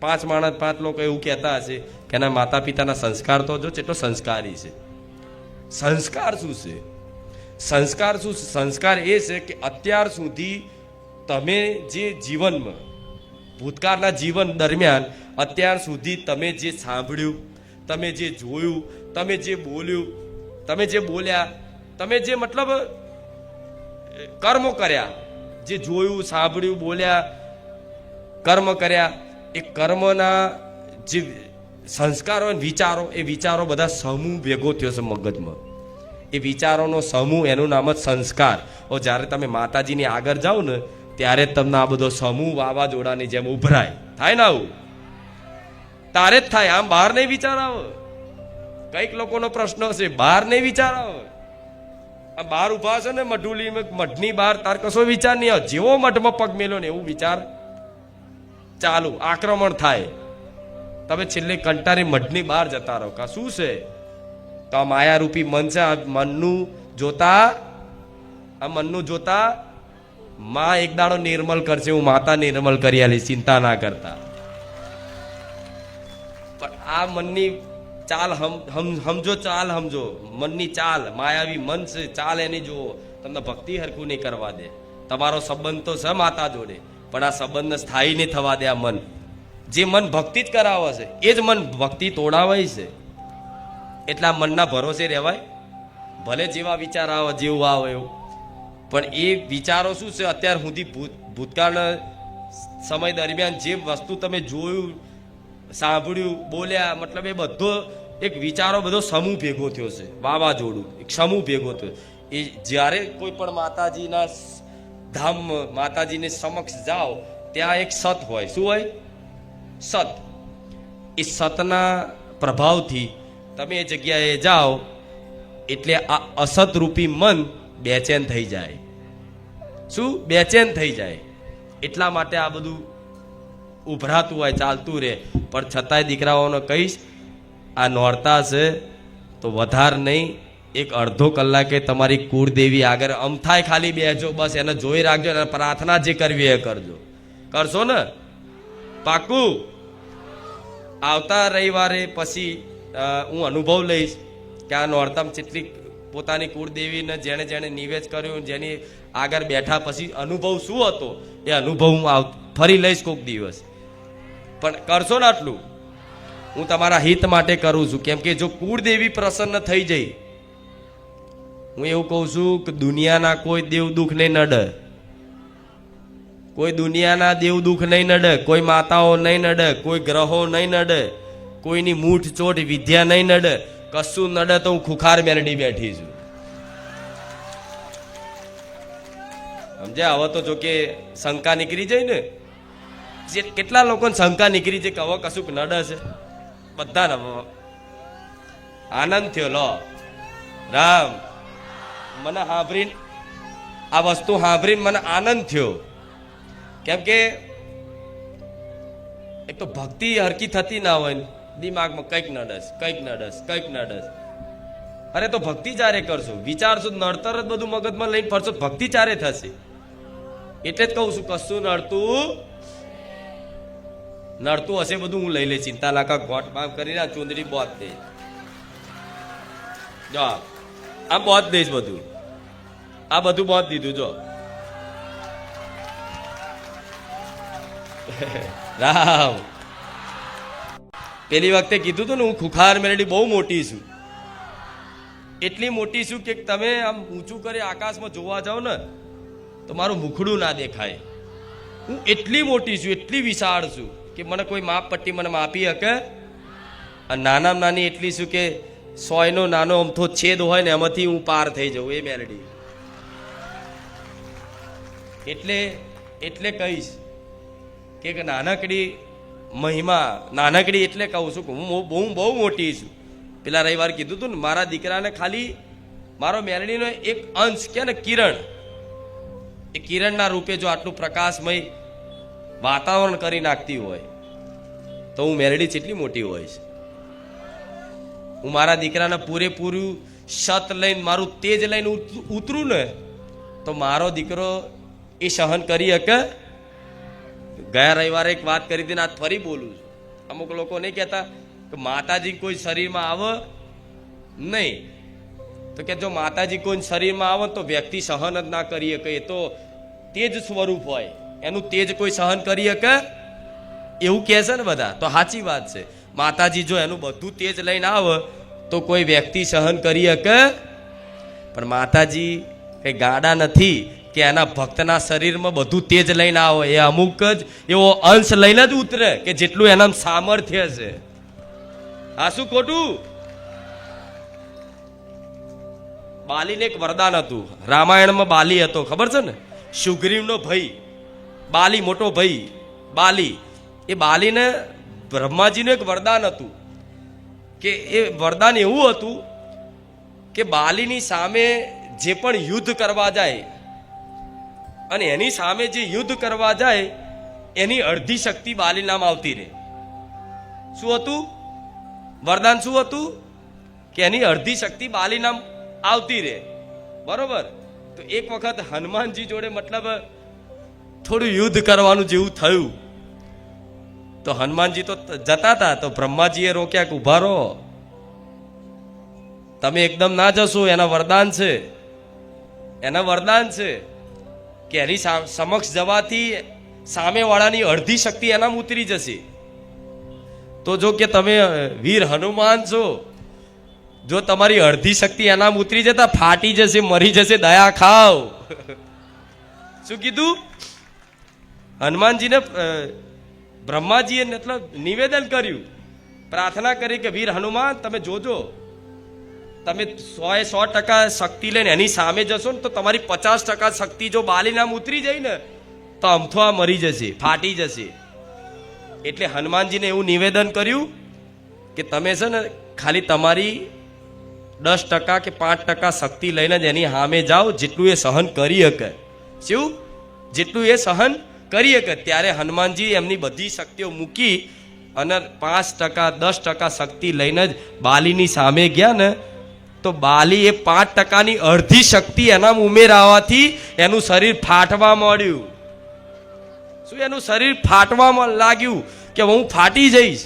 A: 5 લોકો એવું કહેતા હશે કે એના માતા પિતાના સંસ્કાર તો જો કેટલો સંસ્કારી છે. સંસ્કાર શું છે? સંસ્કાર શું છે? સંસ્કાર એ છે કે અત્યાર સુધી તમે જે જીવનમાં, ભૂતકાળના જીવન દરમિયાન અત્યાર સુધી તમે જે સાંભળ્યું, તમે જે જોયું, તમે જે બોલ્યું, તમે જે બોલ્યા, તમે જે મતલબ કર્મો કર્યા, જે જોયું, સાંભળ્યું, બોલ્યા, કર્મ કર્યા, એ કર્મના જે સંસ્કારો વિચારો, એ વિચારો બધા સમૂહ ભેગો થયો છે મગજમાં. એ વિચારોનો સમૂહ, એનું નામ જ સંસ્કાર. જ્યારે તમે માતાજીની આગળ જાઓ ને ત્યારે તમને આ બધો સમૂહ વાવાઝોડાની જેમ ઉભરાય. થાય ને આવું? તારે જ થાય, આમ બહાર નહીં વિચાર આવે. કઈક લોકોનો પ્રશ્ન હશે, બહાર નહીં વિચાર આવે. આ બહાર ઉભા છે ને મઢુલી મઠની બહાર, તાર કશો વિચાર નહીં આવે. જેવો મઠમાં પગ મેલો ને એવું વિચાર ચાલુ, આક્રમણ થાય. તમે છેલ્લે કંટારી મઢની બહાર જતા રહો. કા શું છે? તો આ માયારૂપી મન છે. આ મનનું જોતા માં એક દાડો નિર્મલ કરશે. હું માતા નિર્મલ કરી આલી, ચિંતા ના કરતા. પણ આ મનની ચાલ સમજો, ચાલ સમજો, મનની ચાલ, માયાવી મન છે, ચાલ એની જુઓ. તમને ભક્તિ હરખું નહીં કરવા દે. તમારો સંબંધ તો છે માતા જોડે, પણ આ સંબંધને સ્થાયી નહીં થવા દે. આ મન, જે મન ભક્તિ જ કરાવે છે એ જ મન ભક્તિ તોડાવાય છે. એટલા મનના ભરોસે રહેવાય, ભલે જેવા વિચાર આવે, જેવું આવે એવું. પણ એ વિચારો શું છે? અત્યાર સુધી ભૂતકાળના સમય દરમિયાન જે વસ્તુ તમે જોયું, સાંભળ્યું, બોલ્યા, મતલબ એ બધો એક વિચારો બધો સમૂહ ભેગો થયો છે, વાવાઝોડું એક સમૂહ ભેગો થયો. એ જ્યારે કોઈ પણ માતાજીના ધામ, માતાજીની સમક્ષ જાઓ ત્યાં એક સત હોય. શું હોય? સત. એ સતના પ્રભાવથી તમે એ જગ્યાએ જાઓ એટલે આ અસત રૂપી મન બેચેન થઈ જાય. શું? બેચેન થઈ જાય. એટલા માટે આ બધું ઉભરાતું હોય, ચાલતું રહે. પણ છતાંય દીકરાઓને કહીશ, આ નોરતા છે તો વધાર નહીં, એક અડધો કલાકે તમારી કુળદેવી આગળ અમથાય ખાલી બેસજો, બસ એને જોઈ રાખજો. અને પ્રાર્થના જે કરવી એ કરજો. કરશો ને? પાકું. આવતા રવિવારે પછી હું અનુભવ લઈશ કે આ નોરતામાં કેટલી પોતાની કુળદેવીને જેણે જેણે નિવેદ કર્યું, જેની આગળ બેઠા પછી અનુભવ શું હતો, એ અનુભવ હું ફરી લઈશ કોઈક દિવસ. પણ કરશો ને આટલું? હું તમારા હિત માટે કરું છું. કેમ કે જો કુળદેવી પ્રસન્ન થઈ જઈ, હું એવું કહું છું કે દુનિયાના કોઈ દેવ દુઃખ નહીં નડે, કોઈ દુનિયાના દેવ દુઃખ નહીં નડે, કોઈ માતાઓ નહીં નડે, કોઈ ગ્રહો નહીં નડે, કોઈની મૂઠ ચોટ વિદ્યા નહીં નડે, કશું નડે તો હું ખુખાર મેરડી બેઠી છું. સમજ્યા? હવે તો જો કે શંકા નીકળી જાય ને. જે કેટલા લોકોને શંકા નીકળી છે કે હવે કશુંક નડે છે, બધાને આનંદ થયો. લો રામ, મને સાંભળીને આ વસ્તુ સાંભળીને મને આનંદ થયો. કેમ કે એક તો ભક્તિ હરકી થતી ના હોય, દિમાગમાં કંઈક નડસ, કંઈક નડસ, કંઈક નડસ. અરે તો ભક્તિ ચારે કરશો, વિચારશો, નડતર જ બધું મગજમાં લઈને ફરશો, ભક્તિ ચારે થશે. એટલે જ કહું છું, કશું નડતું હશે બધું હું લઈ લે, ચિંતા ના કર. ગોટ બામ કરીને ચૂંદડી બોત દે. જો આ બહોત દઈશ બધું, આ બધું બહોત દીધું જો. રામ પેલી વખતે કીધું હતું ને હું ખુખાર મેલડી બહુ મોટી છું. એટલી મોટી છું કે તમે આમ ઊંચું કરી આકાશમાં જોવા જાઓ ને તો મારું મુખડું ના દેખાય. હું એટલી મોટી છું, એટલી વિશાળ છું કે મને કોઈ માપ પટ્ટી મને માપી શકે. અને નાનામાં નાની એટલી છું કે 100નો નાનો અમથો છેદ હોય ને એમાંથી હું પાર થઈ જાઉં એ મેલડી. એટલે કહીશ કે નાનકડી મહિમા, નાનકડી એટલે કહું છું કે હું બહુ મોટી છું. પેલા રવિવાર કીધું હતું ને મારા દીકરાને ખાલી મારો મેલડીનો એક અંશ કે ને કિરણ, એ કિરણના રૂપે જો આટલું પ્રકાશમય વાતાવરણ કરી નાખતી હોય તો હું મેલડી કેટલી મોટી હોય છે. હું મારા દીકરાને પૂરેપૂરું સત લઈને મારું તેજ લઈને ઉતરું ને તો મારો દીકરો એ સહન કરી શકે. ગયા રવિવારે એક વાત કરી હતી ને આજ ફરી બોલું છું. અમુક લોકો નહીં કહેતા કે માતાજી કોઈ શરીરમાં આવે નહીં, તો કે જો માતાજી કોઈ શરીરમાં આવે તો વ્યક્તિ સહન જ ના કરી શકે. એ તો તેજ સ્વરૂપ હોય, એનું તેજ કોઈ સહન કરી શકે એવું કહે છે ને બધા. તો સાચી વાત છે, માતાજી જો એનું બધું તેજ લઈને આવે તો કોઈ વ્યક્તિ સહન કરી શકે. પણ માતાજી કઈ ગાડા નથી કે એના ભક્તના શરીરમાં બધું તેજ લઈને આવે. એ અમુક જ એવો અંશ લઈને જ ઉતરે કે જેટલું એના સામર્થ્ય છે. આ શું ખોટું? બાલીને એક વરદાન હતું. રામાયણમાં બાલી હતો, ખબર છે ને? સુગ્રીવનો ભાઈ બાલી, મોટો ભાઈ બાલી. એ બાલીને બ્રહ્માજીનું એક વરદાન હતું કે એ વરદાન એવું હતું કે બાલીની સામે જે પણ યુદ્ધ કરવા જાય અને એની સામે જે યુદ્ધ કરવા જાય એની અડધી શક્તિ બાલી નામ આવતી રહે. શું હતું વરદાન? શું હતું કે એની અડધી શક્તિ બાલી નામ આવતી રહે. બરોબર? તો એક વખત હનુમાનજી જોડે મતલબ થોડું યુદ્ધ કરવાનું જેવું થયું તો હનુમાનજી તો જતા હતા તો બ્રહ્માજીએ રોક્યા કે ઉભા રહો, તમે એકદમ ના જશો. એના વરદાન છે, એના વરદાન છે કે એની સમક્ષ જવાથી સામેવાળાની અડધી શક્તિ એનામ ઉતરી જશે. તો જો કે તમે વીર હનુમાન છો, જો તમારી અડધી શક્તિ એનામ ઉતરી જતા ફાટી જશે, મરી જશે, દયા ખાવ. શું કીધું હનુમાનજીને? બ્રહ્માજીએ મતલબ નિવેદન કર્યું, પ્રાર્થના કરી કે વીર હનુમાન તમે જોજો, તમે 100% શક્તિ લઈને એની સામે જશો ને તો તમારી 50% શક્તિ જો બાલી નામ ઉતરી જાય ને તો અમથો આ મરી જશે, ફાટી જશે. એટલે હનુમાનજીને એવું નિવેદન કર્યું કે તમે છે ને ખાલી તમારી 10% કે 5% શક્તિ લઈને જ એની સામે જાઓ, જેટલું એ સહન કરી શકે. શું? જેટલું એ સહન કરી શકે. ત્યારે હનુમાનજી એમની બધી શક્તિઓ મૂકી અને 5% 10% શક્તિ લઈને જ બાલીની સામે ગયા ને તો બાલી એ 5%ની અડધી શક્તિ એના ઉમેરાવાથી એનું શરીર ફાટવા માંડ્યું. શું? એનું શરીર ફાટવા લાગ્યું કે હું ફાટી જઈશ.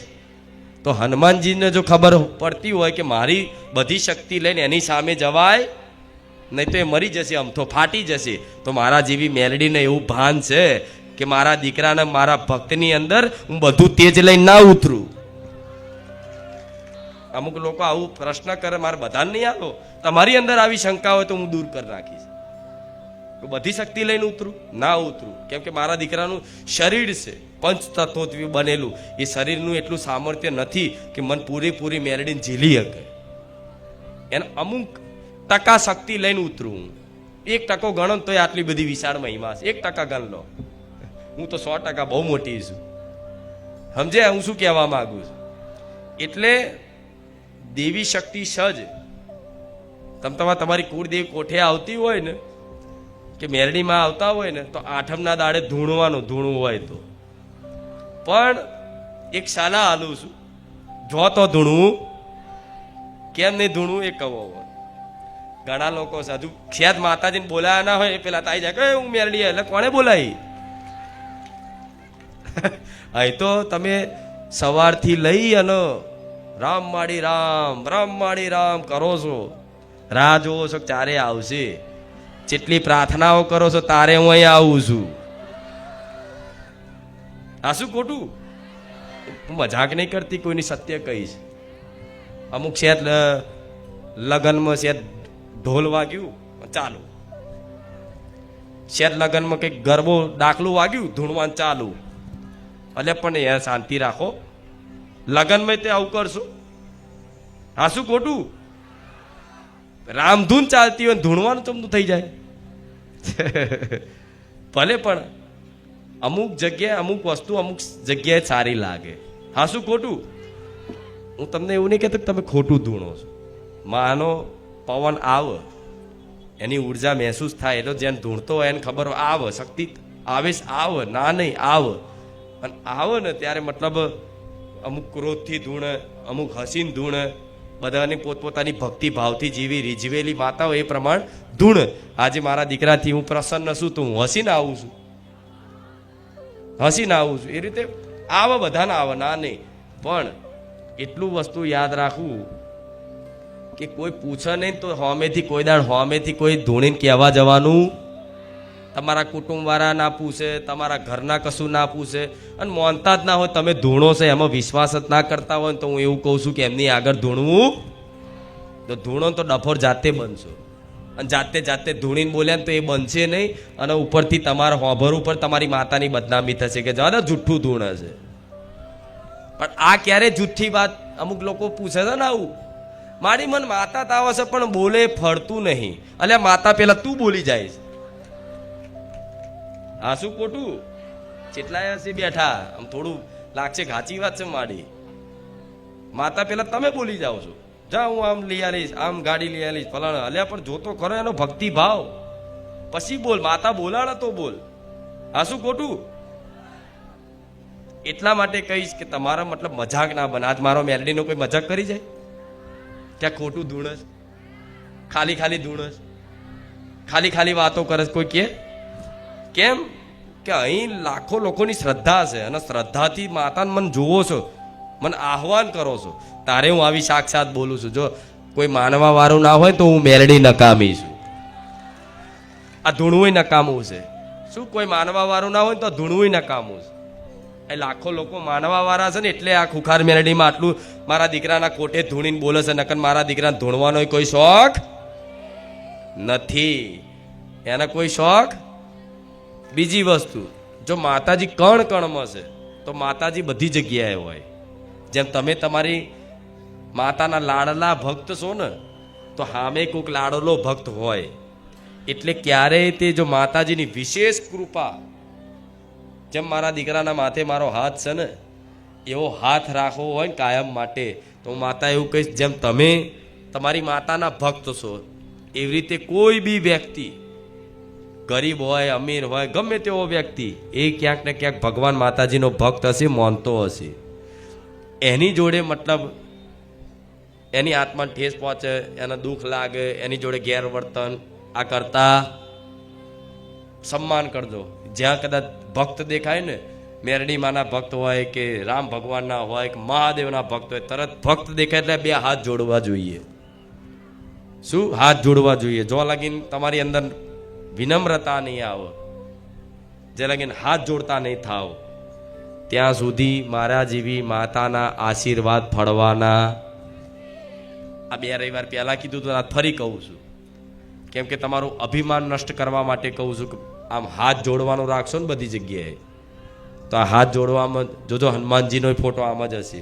A: તો હનુમાનજીને જો ખબર પડતી હોય કે મારી બધી શક્તિ લઈને એની સામે જવાય નહીં તો એ મરી જશે, અમથો ફાટી જશે, તો મારા જેવી મેલડીને એવું ભાન છે કે મારા દીકરાને મારા ભક્તની અંદર હું બધું તેજ લઈને ના ઉતરું. અમુક લોકો આવું પ્રશ્ન કરે, મારે બધાને નહીં આવો. તમારી અંદર આવી શંકા હોય તો હું દૂર કરી નાખીશ. બધી શક્તિ લઈને ઉતરું? ના ઉતરું. કેમ કે મારા દીકરાનું શરીર છે પંચ તત્વોથી બનેલું. એ શરીરનું એટલું સામર્થ્ય નથી કે મન પૂરેપૂરી મેલડીને ઝીલી શકે. એને અમુક ટકા શક્તિ લઈને ઉતરું. 1% ગણો તો આટલી બધી વિશાળ મહિમા છે. 1% ગણ લો, હું તો 100% બહુ મોટી છું. સમજે હું શું કહેવા માંગુ છું? એટલે દેવી શક્તિ સજ તમારી કુળદેવી કોઠે આવતી હોય ને કે મેરડીમાં આવતા હોય ને તો આઠમના દાડે ધૂણવાનું, ધૂણવું હોય તો. પણ એક શાલા હાલું છું, જો તો ધૂણવું, કેમ નહીં ધૂણવું એ કહો. ઘણા લોકો સાધુ ખ્યાત માતાજીને બોલાયા ના હોય એ પેલા તાઈ જાય કે હું મેરડી, એટલે કોને બોલાવી? અહીં તો તમે સવારથી લઈ અને રામ માડી રામ કરો છો રાહ જોવો છો ચારે આવશે. જેટલી પ્રાર્થનાઓ કરો છો તારે હું અહીં આવું છું. આ શું ખોટું? હું મજાક નહીં કરતી, કોઈની સત્ય કહીશ. અમુક છે લગ્નમાં છે ઢોલ વાગ્યું ચાલુ, શેર લગ્નમાં કંઈક ગરબો દાખલું વાગ્યું ધૂણવાન ચાલુ. એટલે પણ યાર શાંતિ રાખો, લગ્નમાં તે આવું કરશો? હા શું ખોટું? રામધૂન ચાલતી હોય ધૂણવાનું ચમતું થઈ જાય. ભલે પણ અમુક જગ્યાએ અમુક વસ્તુ અમુક જગ્યાએ સારી લાગે. હા શું ખોટું? હું તમને એવું નહીં કહેતો કે તમે ખોટું ધૂણો છો. માનો પવન આવે, એની ઉર્જા મહેસૂસ થાય એટલે જેને ધૂણતો હોય એને ખબર આવે, શક્તિ આવેશ આવે, ના નહીં આવે. અને આવે ને ત્યારે મતલબ અમુક ક્રોધથી ધૂણે, અમુક હસીને ધૂણે, બધાની પોતપોતાની ભક્તિ ભાવથી જીવી રીઝવેલી માતાઓ એ પ્રમાણે ધૂણ. આજે મારા દીકરાથી હું પ્રસન્ન છું તો હું હસીને આવું છું, હસીને આવું છું. એ રીતે આવે, બધાને આવે, ના નહીં. પણ એટલું વસ્તુ યાદ રાખવું કે કોઈ પૂછે નહીં તો હોમેથી કોઈ દાડ હોમેથી કોઈ ધૂણીને કહેવા જવાનું. તમારા કુટુંબવાળા ના પૂછે, તમારા ઘરના કશું ના પૂછે, અને માનતા જ ના હોય તમે ધૂણો છે એમાં વિશ્વાસ જ ના કરતા હોય તો હું એવું કહું છું કે એમની આગળ ધૂણવું તો ધૂણો તો ડફોર જાતે બનશો. અને જાતે જાતે ધૂણીને બોલ્યા ને તો એ બનશે નહીં. અને ઉપરથી તમારા હોભર ઉપર તમારી માતાની બદનામી થશે કે જાદા જુઠ્ઠું ધૂણે છે. પણ આ ક્યારે જુઠ્ઠી વાત અમુક લોકો પૂછે છે ને આવું, મારી મન માતા તાવ છે પણ બોલે ફરતું નહીં. અલ્યા માતા પેલા તું બોલી જાય. હા શું ખોટું? કેટલાય હશે બેઠા, આમ થોડું લાગશે સાચી વાત છે મારી. માતા પેલા તમે બોલી જાઓ છો, જા હું આમ લઈ આવીશ, આમ ગાડી લઈ આવીશ, ફલાણા. અલ્યા પણ જોતો ખરો એનો ભક્તિ ભાવ, પછી બોલ. માતા બોલાડે તો બોલ. હા શું ખોટું? એટલા માટે કહીશ કે તમારા મતલબ મજાક ના બને. આજ મારો મેલડીનો કોઈ મજાક કરી જાય? ક્યાં ખોટું ધૂણસ, ખાલી ખાલી ધૂણસ, ખાલી ખાલી વાતો કરે. કોઈ કે કેમ કે અહીં લાખો લોકોની શ્રદ્ધા છે અને શ્રદ્ધાથી માતાને મને જોવો છો, મને આહવાન કરો છો, તારે હું આવી સાક્ષાત બોલું છું. જો કોઈ માનવા વાળું ના હોય તો હું મેલડી નકામી છું. આ ધૂણવું નકામું છે. શું કોઈ માનવા વાળું ના હોય તો ધૂણવું નકામું છે. એ લાખો લોકો માનવા વાળા છે ને એટલે આ ખુખાર મેલડીમાં આટલું મારા દીકરાના કોટે ધૂણીને બોલે છે. નકર મારા દીકરાને ધૂણવાનો કોઈ શોખ નથી, એને કોઈ શોખ. બીજી વસ્તુ, જો માતાજી કણ કણમાં છે તો માતાજી બધી જગ્યાએ હોય. જેમ તમે તમારી માતાના લાડલા ભક્ત છો ને, તો સામે કોઈક લાડલો ભક્ત હોય. એટલે ક્યારેય તે જો માતાજીની વિશેષ કૃપા, જેમ મારા દીકરાના માથે મારો હાથ છે ને એવો હાથ રાખવો હોય ને કાયમ માટે, તો હું માતા એવું કહીશ જેમ તમે તમારી માતાના ભક્ત છો એવી રીતે કોઈ બી વ્યક્તિ, ગરીબ હોય અમીર હોય ગમે તેવો વ્યક્તિ, એ ક્યાંક ને ક્યાંક ભગવાન માતાજીનો ભક્ત હશે, માનતો હશે. એની જોડે મતલબ એની આત્માને ઠેસ પહોંચે, એને દુઃખ લાગે, એની જોડે ગેરવર્તન આ કરતા સન્માન કરજો. જ્યાં કદાચ ભક્ત દેખાય ને, મેરડી માના ભક્ત હોય કે રામ ભગવાનના હોય કે મહાદેવના ભક્ત હોય, તરત ભક્ત દેખાય એટલે બે હાથ જોડવા જોઈએ. શું? હાથ જોડવા જોઈએ. જો લગીન તમારી અંદર વિનમ્રતા નહીં આવે, જે લગીન હાથ જોડતા નહીં થાવ, ત્યાં સુધી મારા જેવી માતાના આશીર્વાદ ફળવાના. આ 2 રવિવાર પહેલા કીધું તો આ ફરી કહું છું, કેમ કે તમારું અભિમાન નષ્ટ કરવા માટે કહું છું કે આમ હાથ જોડવાનું રાખશો ને બધી જગ્યાએ, તો આ હાથ જોડવામાં જોજો હનુમાનજીનો ફોટો આમ જ હશે.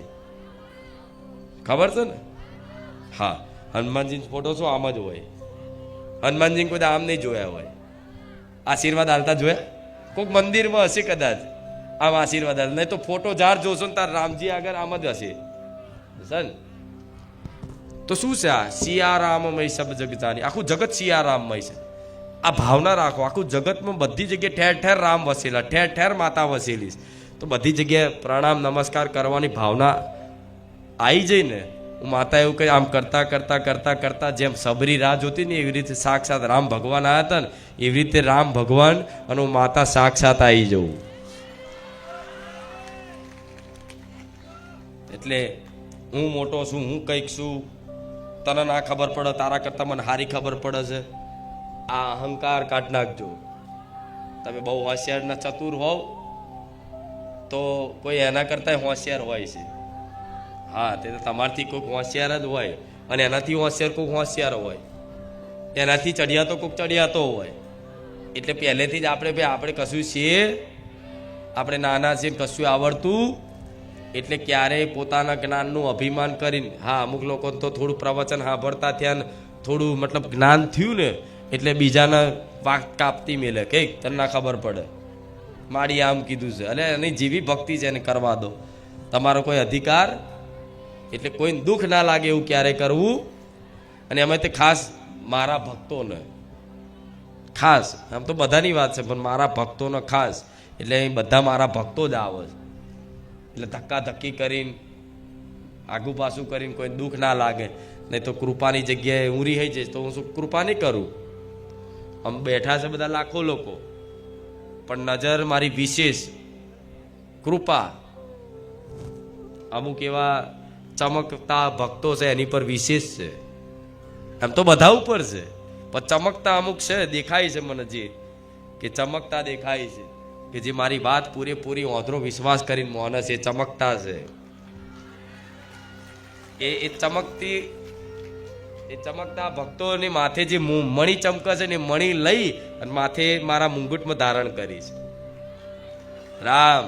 A: ખબર છે ને? હા, હનુમાનજીનો ફોટો શું આમ જ હોય. હનુમાનજી કોઈ આમ નહીં જોયા હોય, આશીર્વાદ હાલતા જોયા? કોઈક મંદિરમાં હશે કદાચ આમ આશીર્વાદ હાલ, નહીં તો ફોટો જાર જોશો ને તાર રામજી આગળ આમ જ હશે. સર તો શું છે આ? સિયારામમય સબ જગ જાની. આખું જગત સિયારામમય છે. આ ભાવના રાખો. આખું જગતમાં બધી જગ્યાએ ઠેર ઠેર રામ વસેલા, ઠેર ઠેર માતા વસેલી, તો બધી જગ્યાએ પ્રણામ નમસ્કાર કરવાની ભાવના આવી જાય ને. હું માતા એવું કહી આમ કરતા કરતા કરતા કરતા જેમ સબરી રાહ જોતી ને એવી રીતે સાક્ષાત રામ ભગવાન આવ્યા હતા ને એવી રીતે રામ ભગવાન અને હું માતા સાક્ષાત આવી જવું. એટલે હું મોટો છું, હું કંઈક છું, તને ના ખબર પડે, તારા કરતા મને સારી ખબર પડે છે. આ અહંકાર કાઢ નાખજો. તમે બહુ હોશિયાર ને ચતુર હોવ તો કોઈ એના કરતા હોશિયાર હોય છે. હા, તે તો તમારથી કોઈક હોશિયાર જ હોય, અને એનાથી હોશિયાર કોઈક હોશિયાર હોય, એનાથી ચડિયાતો કોઈક ચડિયાતો હોય. એટલે પહેલેથી જ આપણે કશું છીએ, આપણે નાના છીએ, કશું આવડતું એટલે ક્યારેય પોતાના જ્ઞાનનું અભિમાન કરીને, હા અમુક લોકો તો થોડું પ્રવચન સાંભળતા થયા ને થોડું મતલબ જ્ઞાન થયું ને એટલે બીજાના વાક કાપતી મેલે કે તને ના ખબર પડે, મારી આમ કીધું છે. એટલે એની જેવી ભક્તિ છે એને કરવા દો, તમારો કોઈ અધિકાર. એટલે કોઈ દુઃખ ના લાગે એવું ક્યારે કરવું. અને એમાં તે ખાસ મારા ભક્તોને ખાસ, આમ તો બધાની વાત છે પણ મારા ભક્તોને ખાસ, એટલે અહીં બધા મારા ભક્તો જ આવે છે. એટલે ધક્કા ધક્કી કરીને આગુ પાછું કરીને કોઈ દુઃખ ના લાગે. નહીં તો કૃપાની જગ્યાએ ઊરી થઈ જઈશ તો હું શું કૃપા નહીં કરું. આમ બેઠા છે બધા લાખો લોકો, પણ નજર મારી વિશેષ કૃપા અમુક એવા ચમકતા ભક્તો છે એની પર વિશેષ છે. એમ તો બધા ઉપર છે પણ ચમકતા અમુક છે, દેખાય છે મને જે કે ચમકતા દેખાય છે, કે જે મારી વાત પૂરેપૂરી ઓંધળો વિશ્વાસ કરીને મોને છે, ચમકતા છે. એ ચમકતા ભક્તોની માથે જે મણી ચમકે છે ને મણી લઈ અને માથે મારા મુંગુટમાં ધારણ કરી છે. રામ